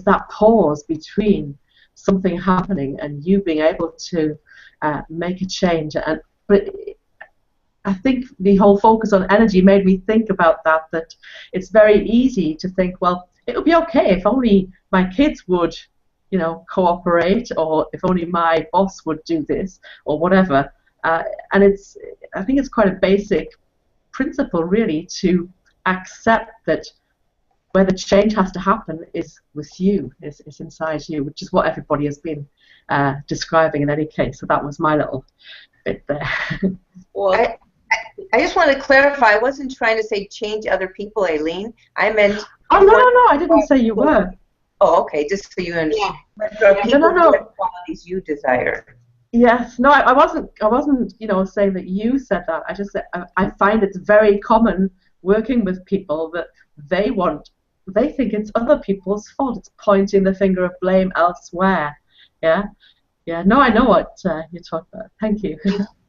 that pause between something happening and you being able to make a change. But I think the whole focus on energy made me think about that it's very easy to think, well, it would be okay if only my kids would, cooperate, or if only my boss would do this, or whatever. And I think it's quite a basic principle, really, to accept that where the change has to happen is with you, is inside you, which is what everybody has been describing in any case. So that was my little bit there. Well, I just want to clarify. I wasn't trying to say change other people, Aileen. I meant. Oh, no, I didn't say you were. Oh, okay, just so you understand. Yeah. No. The qualities you desire. Yes, no, I wasn't, saying that you said that. I just said I find it's very common working with people that they think it's other people's fault. It's pointing the finger of blame elsewhere. Yeah. No, I know what you're talking about. Thank you.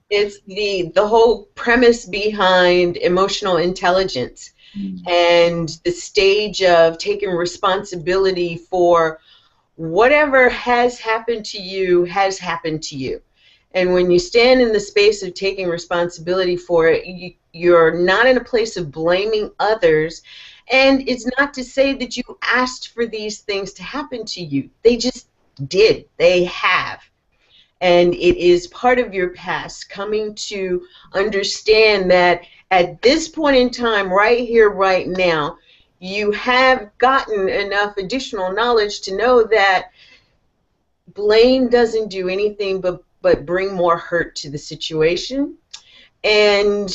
It's the whole premise behind emotional intelligence, and the stage of taking responsibility for whatever has happened to you has happened to you. And when you stand in the space of taking responsibility for it, you're not in a place of blaming others. And it's not to say that you asked for these things to happen to you. They just did. They have. And it is part of your past, coming to understand that at this point in time, right here, right now, you have gotten enough additional knowledge to know that blame doesn't do anything but bring more hurt to the situation. And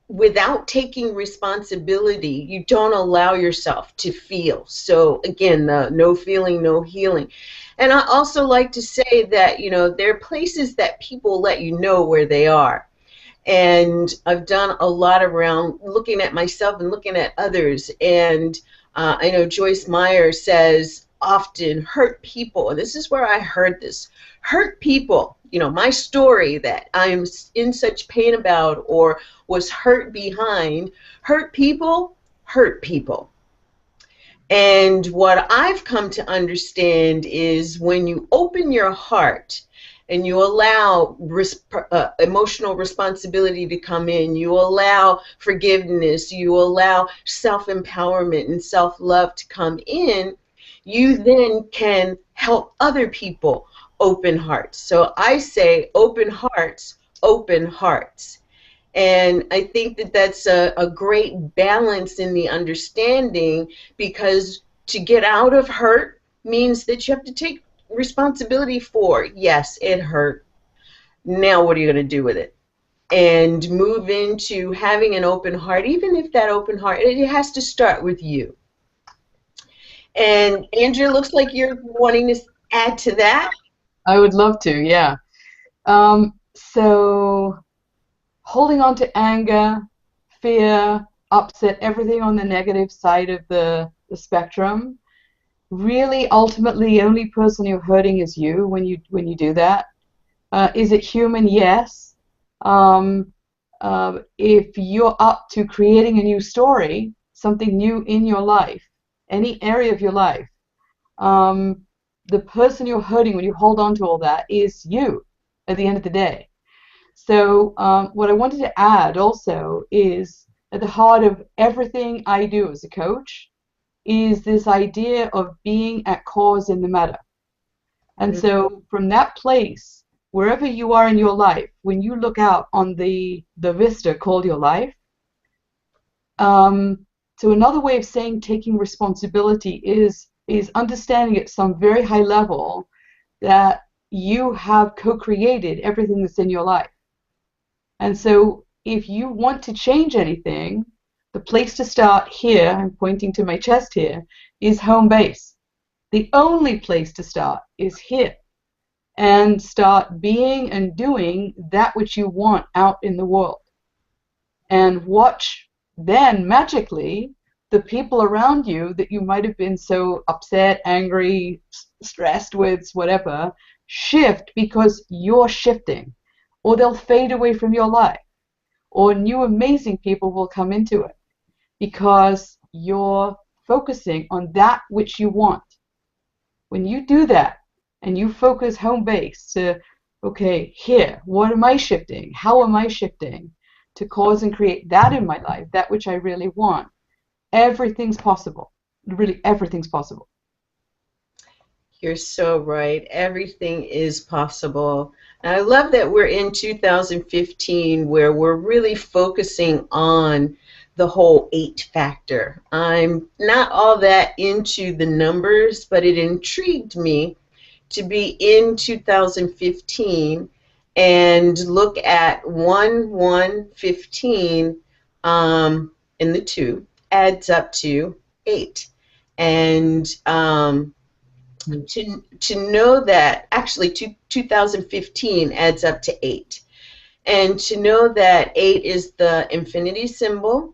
without taking responsibility, you don't allow yourself to feel. So again, the no feeling, no healing. And I also like to say that, there are places that people let you know where they are. And I've done a lot around looking at myself and looking at others. And I know Joyce Meyer says often, hurt people, and this is where I heard this, hurt people, my story that I'm in such pain about or was hurt behind, hurt people hurt people. And what I've come to understand is when you open your heart and you allow emotional responsibility to come in, you allow forgiveness, you allow self-empowerment and self-love to come in, you then can help other people open hearts. So I say open hearts, open hearts. And I think that that's a great balance in the understanding, because to get out of hurt means that you have to take responsibility for, yes, it hurt. Now what are you going to do with it? And move into having an open heart, even if that open heart, it has to start with you. And Andrea, looks like you're wanting to add to that. I would love to, yeah. So holding on to anger, fear, upset, everything on the negative side of the spectrum, really ultimately the only person you're hurting is you when you do that. Is it human? Yes. If you're up to creating a new story, something new in your life, any area of your life, the person you're hurting when you hold on to all that is you at the end of the day. So what I wanted to add also is at the heart of everything I do as a coach is this idea of being at cause in the matter. And so from that place, wherever you are in your life, when you look out on the vista called your life, so another way of saying taking responsibility is understanding at some very high level that you have co-created everything that's in your life. And so if you want to change anything, the place to start here, I'm pointing to my chest here, is home base. The only place to start is here, and start being and doing that which you want out in the world. And watch then magically the people around you that you might have been so upset, angry, stressed with, whatever, shift because you're shifting. Or they'll fade away from your life. Or new amazing people will come into it because you're focusing on that which you want. When you do that and you focus home base to, okay, here, what am I shifting? How am I shifting to cause and create that in my life, that which I really want? Everything's possible. Really, everything's possible. You're so right. Everything is possible. And I love that we're in 2015 where we're really focusing on the whole 8 factor. I'm not all that into the numbers, but it intrigued me to be in 2015 and look at 1, 1, 15 in the 2 adds up to 8. And to know that actually 2015 adds up to 8. And to know that 8 is the infinity symbol,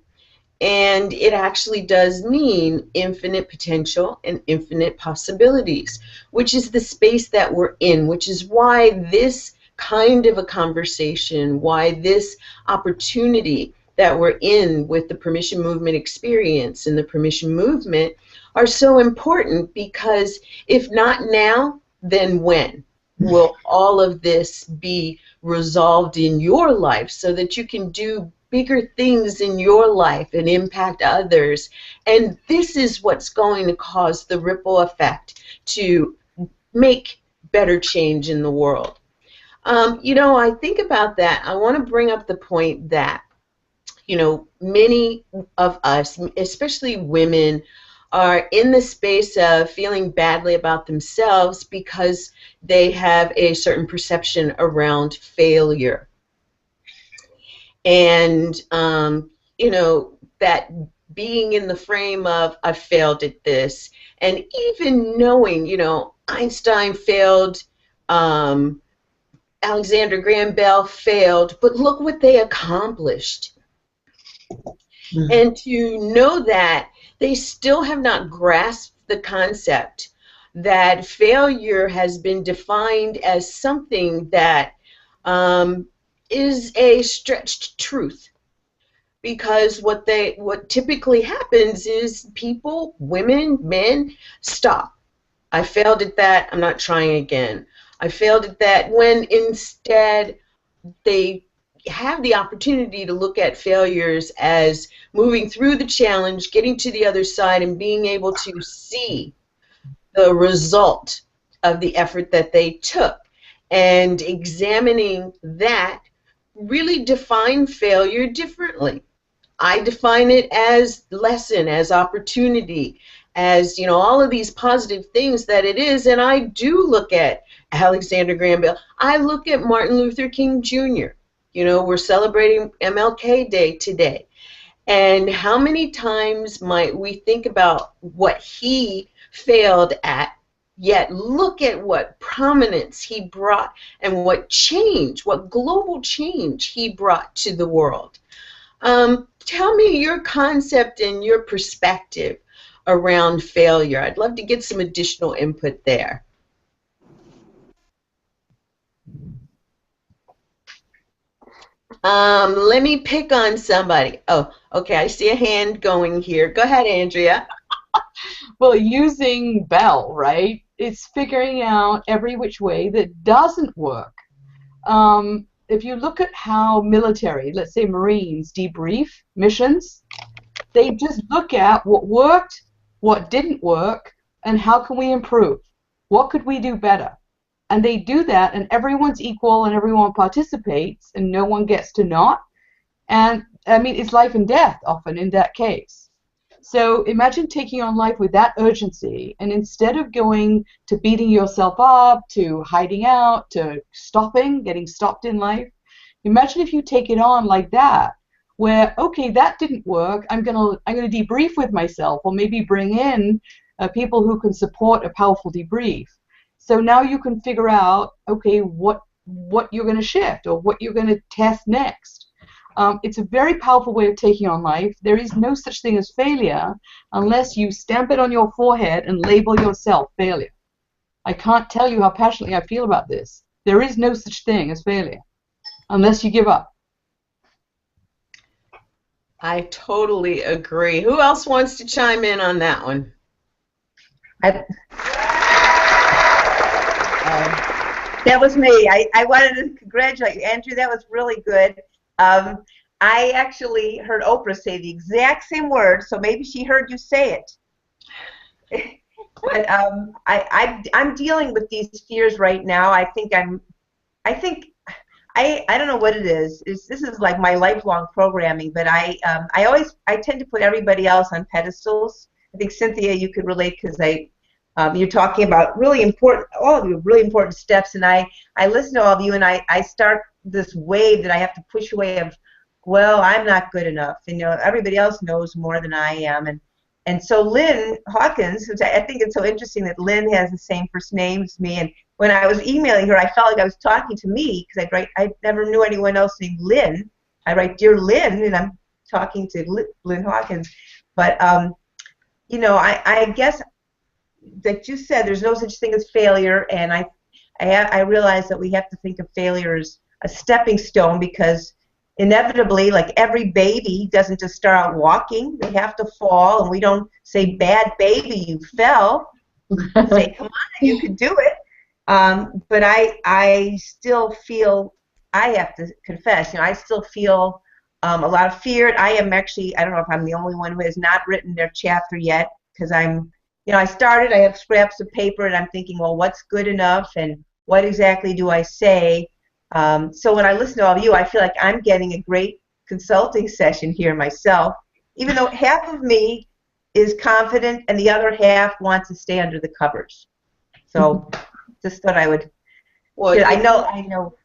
and it actually does mean infinite potential and infinite possibilities, which is the space that we're in, which is why this kind of a conversation, why this opportunity that we're in with the permission movement experience and the permission movement are so important, because if not now, then when will all of this be resolved in your life so that you can do bigger things in your life and impact others? And this is what's going to cause the ripple effect to make better change in the world. You know, I think about that. I want to bring up the point that, you know, many of us, especially women, are in the space of feeling badly about themselves because they have a certain perception around failure. And, you know, that being in the frame of, I failed at this, and even knowing, you know, Einstein failed, Alexander Graham Bell failed, but look what they accomplished. And to know that they still have not grasped the concept that failure has been defined as something that is a stretched truth. Because what typically happens is people, women, men, stop. I failed at that, I'm not trying again. I failed at that, when instead they have the opportunity to look at failures as moving through the challenge, getting to the other side, and being able to see the result of the effort that they took. And examining that really define failure differently. I define it as lesson, as opportunity, as, you know, all of these positive things that it is. And I do look at Alexander Graham Bell. I look at Martin Luther King Jr. You know, we're celebrating MLK Day today. And how many times might we think about what he failed at, yet look at what prominence he brought and what change, what global change he brought to the world. Tell me your concept and your perspective around failure. I'd love to get some additional input there. Let me pick on somebody. Oh, okay, I see a hand going here. Go ahead, Andrea. Well, using Bell, right? It's figuring out every which way that doesn't work. If you look at how military, let's say Marines, debrief missions, they just look at what worked, what didn't work, and how can we improve? What could we do better? And they do that, and everyone's equal, and everyone participates, and no one gets to not. And, I mean, it's life and death, often, in that case. So imagine taking on life with that urgency, and instead of going to beating yourself up, to hiding out, to stopping, getting stopped in life, imagine if you take it on like that, where, okay, that didn't work, I'm gonna debrief with myself, or maybe bring in people who can support a powerful debrief. So now you can figure out, okay, what you're going to shift or what you're going to test next. It's a very powerful way of taking on life. There is no such thing as failure unless you stamp it on your forehead and label yourself failure. I can't tell you how passionately I feel about this. There is no such thing as failure unless you give up. I totally agree. Who else wants to chime in on that one? That was me. I wanted to congratulate you, Andrew. That was really good. I actually heard Oprah say the exact same words, so maybe she heard you say it. But I'm dealing with these fears right now. I don't know what it is. This is like my lifelong programming, but I tend to put everybody else on pedestals. I think, Cynthia, you could relate because you're talking about really important, all of you really important steps, and I listen to all of you, and I start this wave that I have to push away of, well, I'm not good enough, and, you know, everybody else knows more than I am, and so Lynn Hawkins, which I think it's so interesting that Lynn has the same first name as me, and when I was emailing her, I felt like I was talking to me because I never knew anyone else named Lynn. I write, Dear Lynn, and I'm talking to Lynn Hawkins, but you know, I guess, like you said, there's no such thing as failure, and I realize that we have to think of failure as a stepping stone, because inevitably, like every baby doesn't just start out walking. They have to fall, and we don't say, bad baby, you fell. We say, come on, you can do it. But I still feel, I have to confess, you know, I still feel a lot of fear. I am actually, I don't know if I'm the only one who has not written their chapter yet, because you know, I have scraps of paper, and I'm thinking, well, what's good enough, and what exactly do I say? So when I listen to all of you, I feel like I'm getting a great consulting session here myself, even though half of me is confident and the other half wants to stay under the covers. So just thought I would. Well, I know.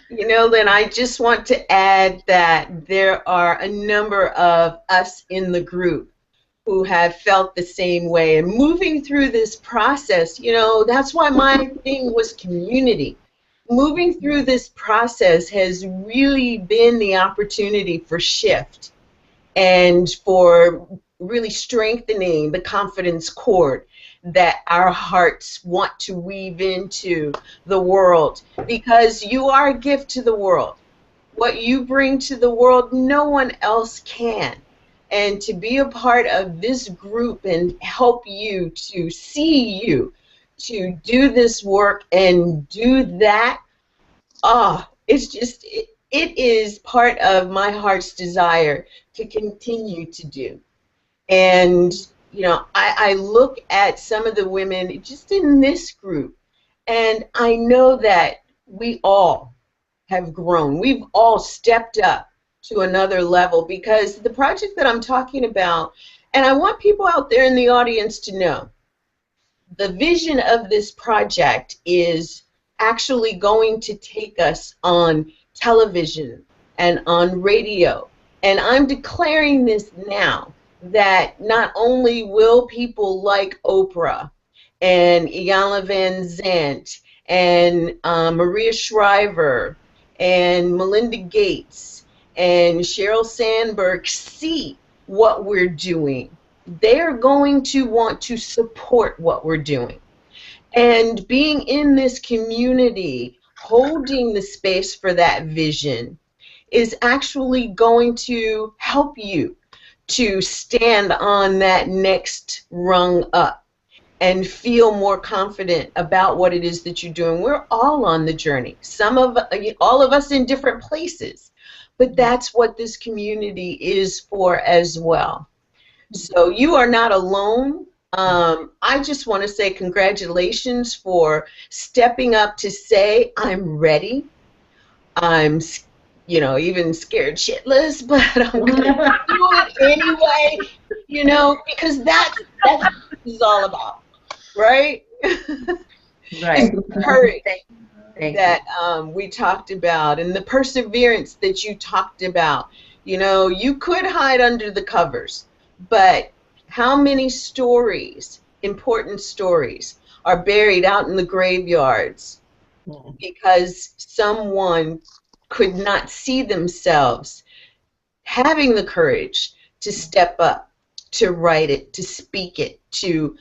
You know, Lynn, I just want to add that there are a number of us in the group who have felt the same way, and moving through this process, you know, that's why my thing was community. Moving through this process has really been the opportunity for shift and for really strengthening the confidence cord that our hearts want to weave into the world, because you are a gift to the world. What you bring to the world, no one else can. And to be a part of this group and help you to see you, to do this work and do that, it's just, it is part of my heart's desire to continue to do. And, you know, I look at some of the women just in this group And I know that we all have grown. We've all stepped up to another level, because the project that I'm talking about, and I want people out there in the audience to know, the vision of this project is actually going to take us on television and on radio. And I'm declaring this now, that not only will people like Oprah and Iyanla Van Zandt and Maria Shriver and Melinda Gates and Sheryl Sandberg see what we're doing, they're going to want to support what we're doing. And being in this community, holding the space for that vision, is actually going to help you to stand on that next rung up and feel more confident about what it is that you're doing. We're all on the journey. All of us in different places, but that's what this community is for as well. So you are not alone. I just want to say congratulations for stepping up to say, I'm ready. I'm, even scared shitless, but I'm going to do it anyway, because that's what this is all about, right? Right. And courage Thank that we talked about, and the perseverance that you talked about. You could hide under the covers, but how many stories, important stories, are buried out in the graveyards because someone could not see themselves having the courage to step up, to write it, to speak it, to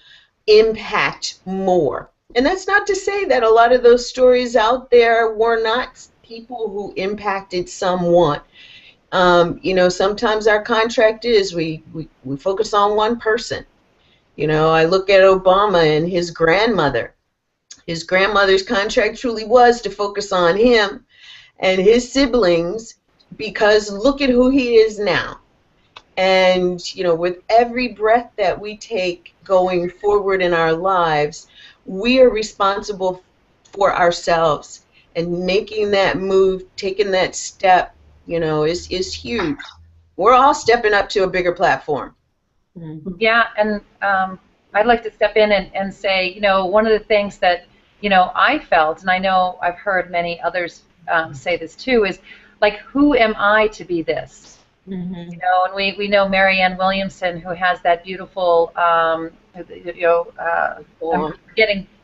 impact more. And that's not to say that a lot of those stories out there were not people who impacted someone. Sometimes our contract is we focus on one person. I look at Obama and his grandmother. His grandmother's contract truly was to focus on him and his siblings, because look at who he is now. And, with every breath that we take going forward in our lives, we are responsible for ourselves. And making that move, taking that step, is huge. We're all stepping up to a bigger platform. Yeah, and I'd like to step in and say, one of the things that, I felt, and I know I've heard many others say this too, is like, who am I to be this? And we know Marianne Williamson, who has that beautiful, I'm forgetting,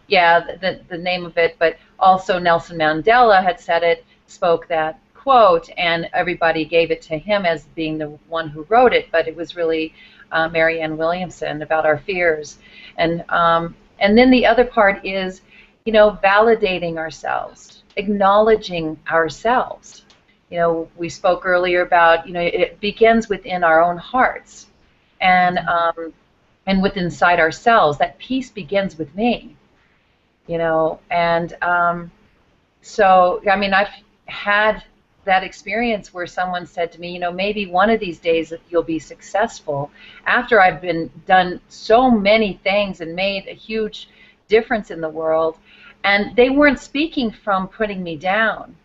the name of it, but also Nelson Mandela had said it, spoke that quote, and everybody gave it to him as being the one who wrote it, but it was really Marianne Williamson about our fears. And then the other part is, validating ourselves, acknowledging ourselves. We spoke earlier about, it begins within our own hearts, and within inside ourselves. That peace begins with me, and so, I've had that experience where someone said to me, maybe one of these days you'll be successful, after I've done so many things and made a huge difference in the world. And they weren't speaking from putting me down.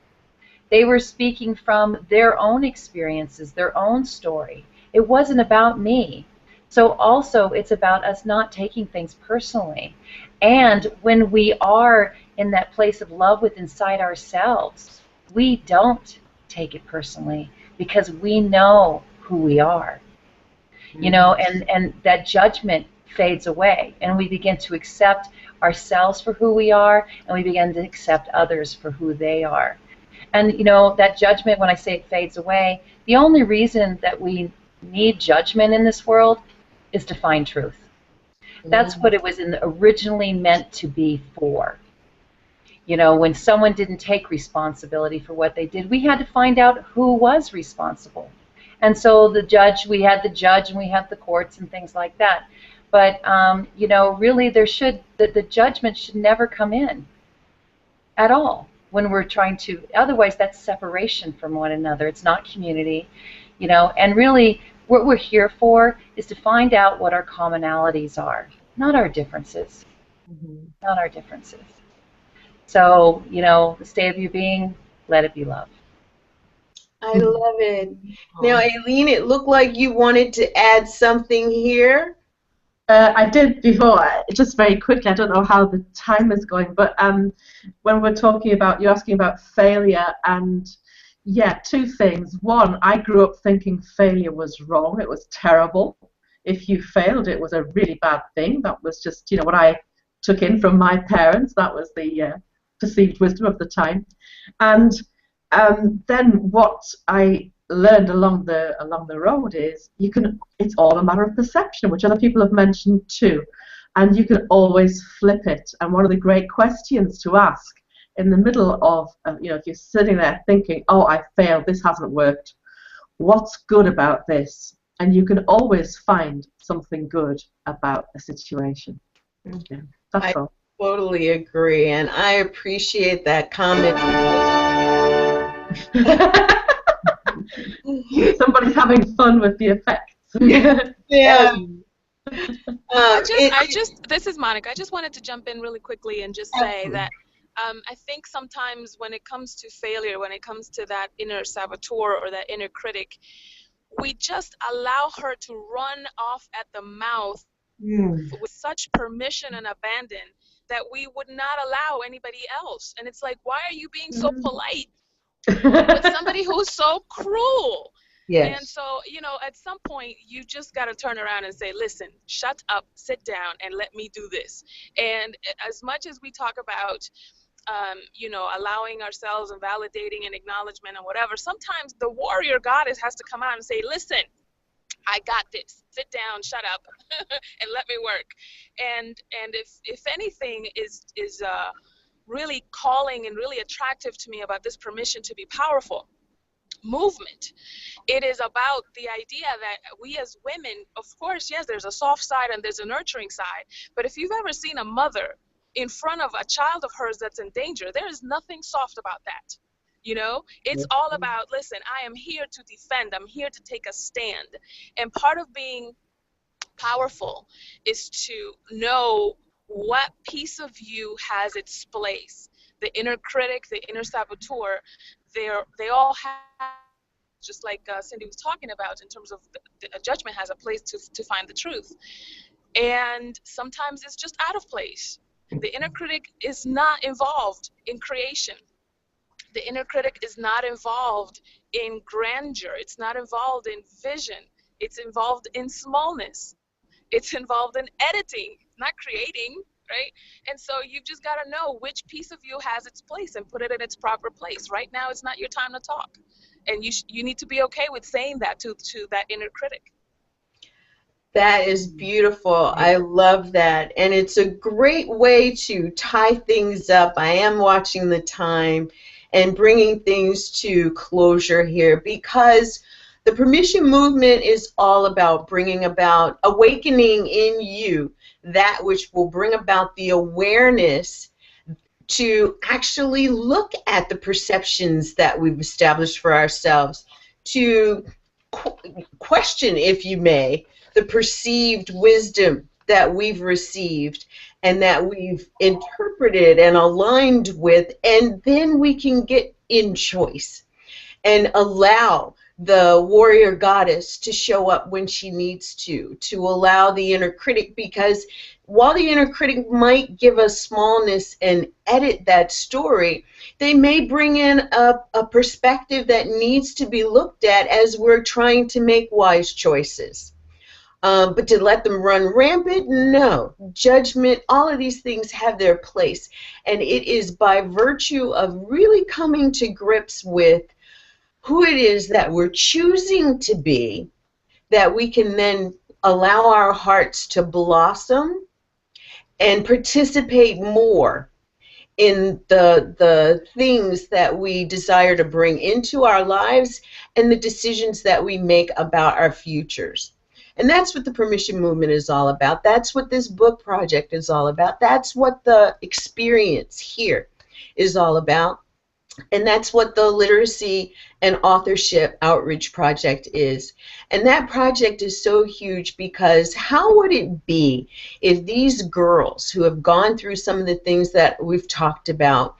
They were speaking from their own experiences, their own story. It wasn't about me. So also, it's about us not taking things personally. And when we are in that place of love within inside ourselves, we don't take it personally, because we know who we are. And that judgment fades away, and we begin to accept ourselves for who we are, and we begin to accept others for who they are. And that judgment, when I say it fades away, the only reason that we need judgment in this world is to find truth. That's what it was originally meant to be for. When someone didn't take responsibility for what they did, we had to find out who was responsible. And so we had the judge, and we had the courts and things like that. But, really the judgment should never come in at all when we're trying to, otherwise that's separation from one another. It's not community, and really what we're here for is to find out what our commonalities are, not our differences. Not our differences. So, the state of you being, let it be love. I love it. Now, Aileen, it looked like you wanted to add something here. I did before, just very quickly. I don't know how the time is going, but when we're talking about, you're asking about failure, and yeah, two things. One, I grew up thinking failure was wrong. It was terrible. If you failed, it was a really bad thing. That was just, what I took in from my parents. That was the perceived wisdom of the time. And then what I learned along the road is it's all a matter of perception, which other people have mentioned too, and you can always flip it. And one of the great questions to ask in the middle of if you're sitting there thinking, oh, I failed, this hasn't worked, what's good about this? And you can always find something good about a situation. Yeah, that's all. Totally agree, and I appreciate that comment. Somebody's having fun with the effects. Yeah. This is Monica. I just wanted to jump in really quickly and just say that I think sometimes when it comes to failure, when it comes to that inner saboteur or that inner critic, we just allow her to run off at the mouth with such permission and abandon that we would not allow anybody else. And it's like, why are you being so polite with somebody who's so cruel? Yes. And so, at some point, you just got to turn around and say, listen, shut up, sit down, and let me do this. And as much as we talk about, allowing ourselves and validating and acknowledgement and whatever, sometimes the warrior goddess has to come out and say, listen, I got this. Sit down, shut up, and let me work. And if anything is really calling and really attractive to me about this permission to be powerful movement, it is about the idea that we as women, of course, yes, there's a soft side and there's a nurturing side, but if you've ever seen a mother in front of a child of hers that's in danger, there is nothing soft about that. It's all about, listen, I am here to defend, I'm here to take a stand. And part of being powerful is to know what piece of you has its place. The inner critic, the inner saboteur, they all have, just like Cindy was talking about, in terms of a judgment has a place to find the truth. And sometimes it's just out of place. The inner critic is not involved in creation. The inner critic is not involved in grandeur. It's not involved in vision. It's involved in smallness. It's involved in editing, not creating, right? And so you've just got to know which piece of you has its place and put it in its proper place. Right now, it's not your time to talk. And you need to be okay with saying that to that inner critic. That is beautiful. I love that. And it's a great way to tie things up. I am watching the time and bringing things to closure here, because the permission movement is all about bringing about awakening in you that which will bring about the awareness to actually look at the perceptions that we've established for ourselves, to question, if you may, the perceived wisdom that we've received and that we've interpreted and aligned with, and then we can get in choice and allow the warrior goddess to show up when she needs to allow the inner critic, because while the inner critic might give us smallness and edit that story, they may bring in a perspective that needs to be looked at as we're trying to make wise choices. But to let them run rampant, no. Judgment, all of these things have their place. And it is by virtue of really coming to grips with who it is that we're choosing to be that we can then allow our hearts to blossom and participate more in the things that we desire to bring into our lives and the decisions that we make about our futures. And that's what the permission movement is all about. That's what this book project is all about. That's what the experience here is all about. And that's what the Literacy and Authorship Outreach Project is. And that project is so huge because how would it be if these girls who have gone through some of the things that we've talked about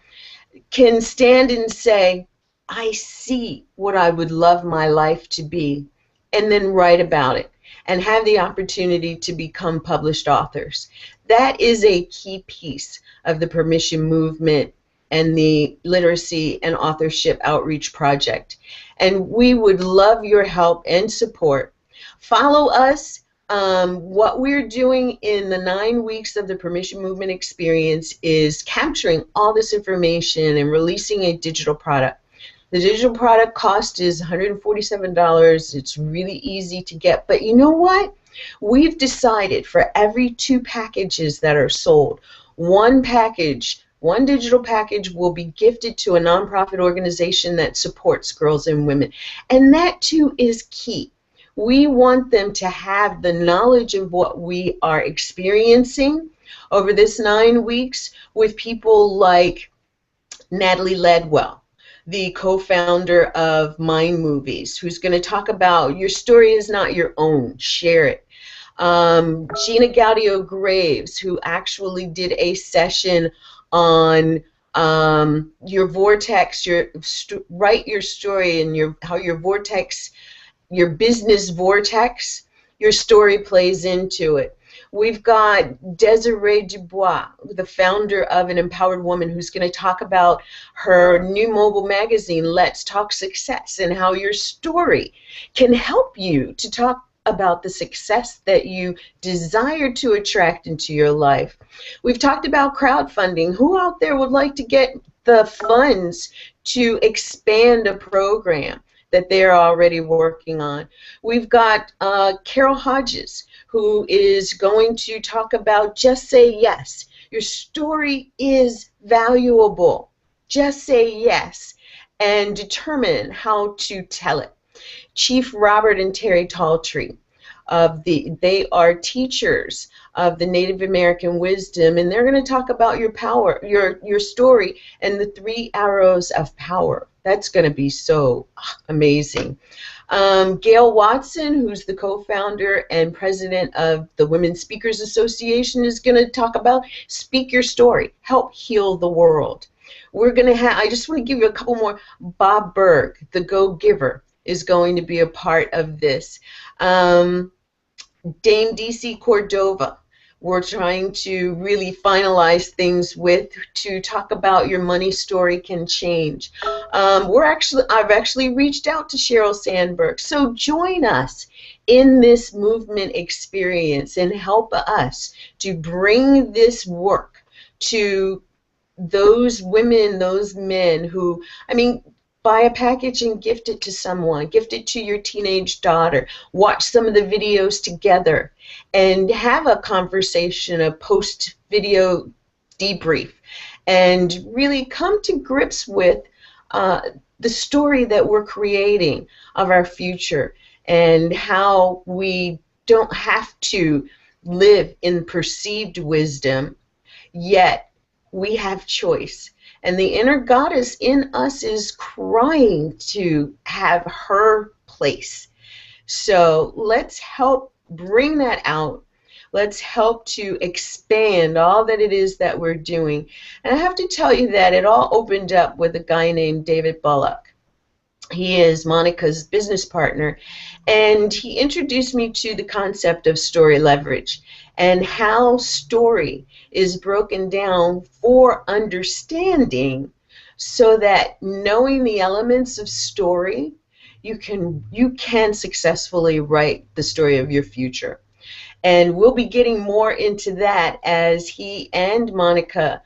can stand and say, I see what I would love my life to be, and then write about it and have the opportunity to become published authors. That is a key piece of the permission movement and the Literacy and Authorship Outreach Project. And we would love your help and support. Follow us. What we're doing in the 9 weeks of the Permission Movement experience is capturing all this information and releasing a digital product. The digital product cost is $147. It's really easy to get. But you know what? We've decided for every 2 packages that are sold, one digital package will be gifted to a nonprofit organization that supports girls and women. And that too is key. We want them to have the knowledge of what we are experiencing over this 9 weeks with people like Natalie Ledwell, the co-founder of Mind Movies, who's going to talk about your story is not your own, share it. Gina Gaudio Graves, who actually did a session on your vortex, write your story and how your vortex, your business vortex, your story plays into it. We've got Desiree Dubois, the founder of An Empowered Woman, who's going to talk about her new mobile magazine, Let's Talk Success, and how your story can help you to talk about the success that you desire to attract into your life. We've talked about crowdfunding. Who out there would like to get the funds to expand a program that they're already working on? We've got Carol Hodges, who is going to talk about just say yes. Your story is valuable. Just say yes and determine how to tell it. Chief Robert and Terry Taltree, they are teachers of the Native American wisdom, and they're going to talk about your power, your story, and the 3 arrows of power. That's going to be so amazing. Gail Watson, who's the co-founder and president of the Women Speakers Association, is going to talk about speak your story, help heal the world. We're going to have, I just want to give you a couple more. Bob Berg, the go-giver, is going to be a part of this. Dame DC Cordova, we're trying to really finalize things with to talk about your money story can change. I've actually reached out to Sheryl Sandberg. So join us in this movement experience and help us to bring this work to those women, those men who, I mean, buy a package and gift it to someone. Gift it to your teenage daughter. Watch some of the videos together and have a conversation, a post-video debrief, and really come to grips with the story that we're creating of our future and how we don't have to live in perceived wisdom, yet we have choice. And the inner goddess in us is crying to have her place. So let's help bring that out. Let's help to expand all that it is that we're doing. And I have to tell you that it all opened up with a guy named David Bullock. He is Monica's business partner, and he introduced me to the concept of story leverage and how story is broken down for understanding, so that knowing the elements of story, you can successfully write the story of your future. And we'll be getting more into that as he and Monica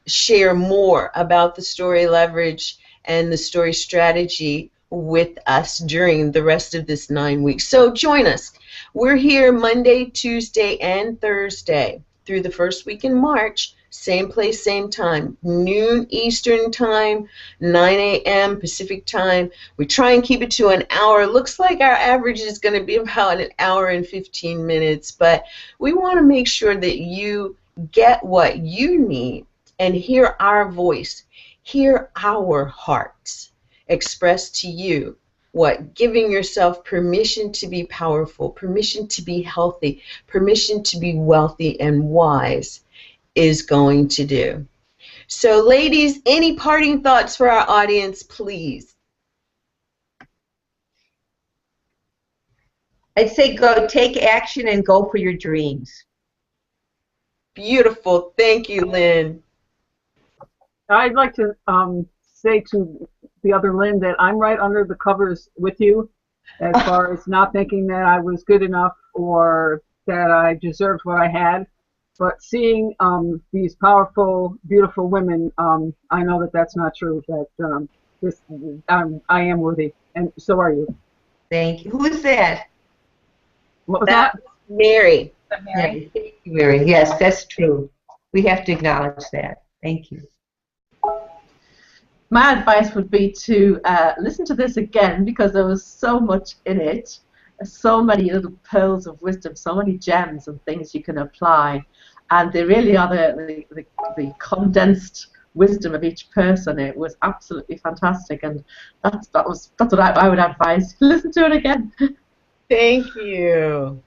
share more about the story leverage and the story strategy with us during the rest of this 9 weeks. So join us. We're here Monday, Tuesday, and Thursday through the first week in March. Same place, same time, noon Eastern time, 9 a.m. Pacific time. We try and keep it to an hour. Looks like our average is going to be about an hour and 15 minutes, but we want to make sure that you get what you need and hear our voice hear our hearts express to you what giving yourself permission to be powerful, permission to be healthy, permission to be wealthy and wise is going to do. So, ladies, any parting thoughts for our audience, please? I'd say go take action and go for your dreams. Beautiful. Thank you, Lynn. I'd like to say to the other Lynn that I'm right under the covers with you as far as not thinking that I was good enough or that I deserved what I had. But seeing these powerful, beautiful women, I know that that's not true, that I am worthy, and so are you. Thank you. Who's that? What was that? Mary. Mary. Thank you, Mary. Yes, that's true. We have to acknowledge that. Thank you. My advice would be to listen to this again, because there was so much in it, so many little pearls of wisdom, so many gems and things you can apply, and they really are the condensed wisdom of each person. It was absolutely fantastic, and that's what I would advise. Listen to it again. Thank you.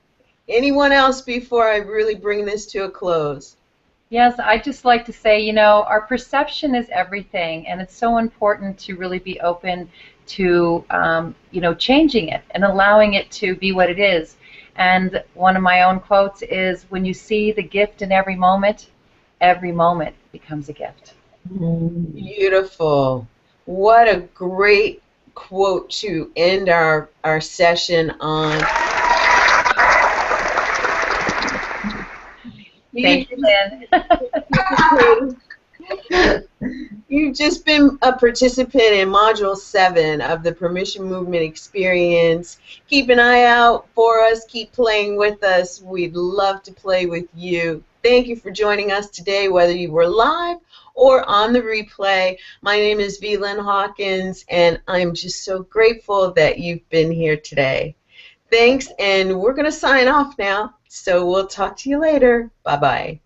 Anyone else before I really bring this to a close? Yes, I'd just like to say, you know, our perception is everything, and it's so important to really be open to, you know, changing it and allowing it to be what it is. And one of my own quotes is, when you see the gift in every moment becomes a gift. Beautiful. What a great quote to end our session on. Thank you, Lynn. You've just been a participant in Module 7 of the Permission Movement Experience. Keep an eye out for us. Keep playing with us. We'd love to play with you. Thank you for joining us today, whether you were live or on the replay. My name is V. Lynn Hawkins, and I'm just so grateful that you've been here today. Thanks, and we're going to sign off now. So we'll talk to you later. Bye-bye.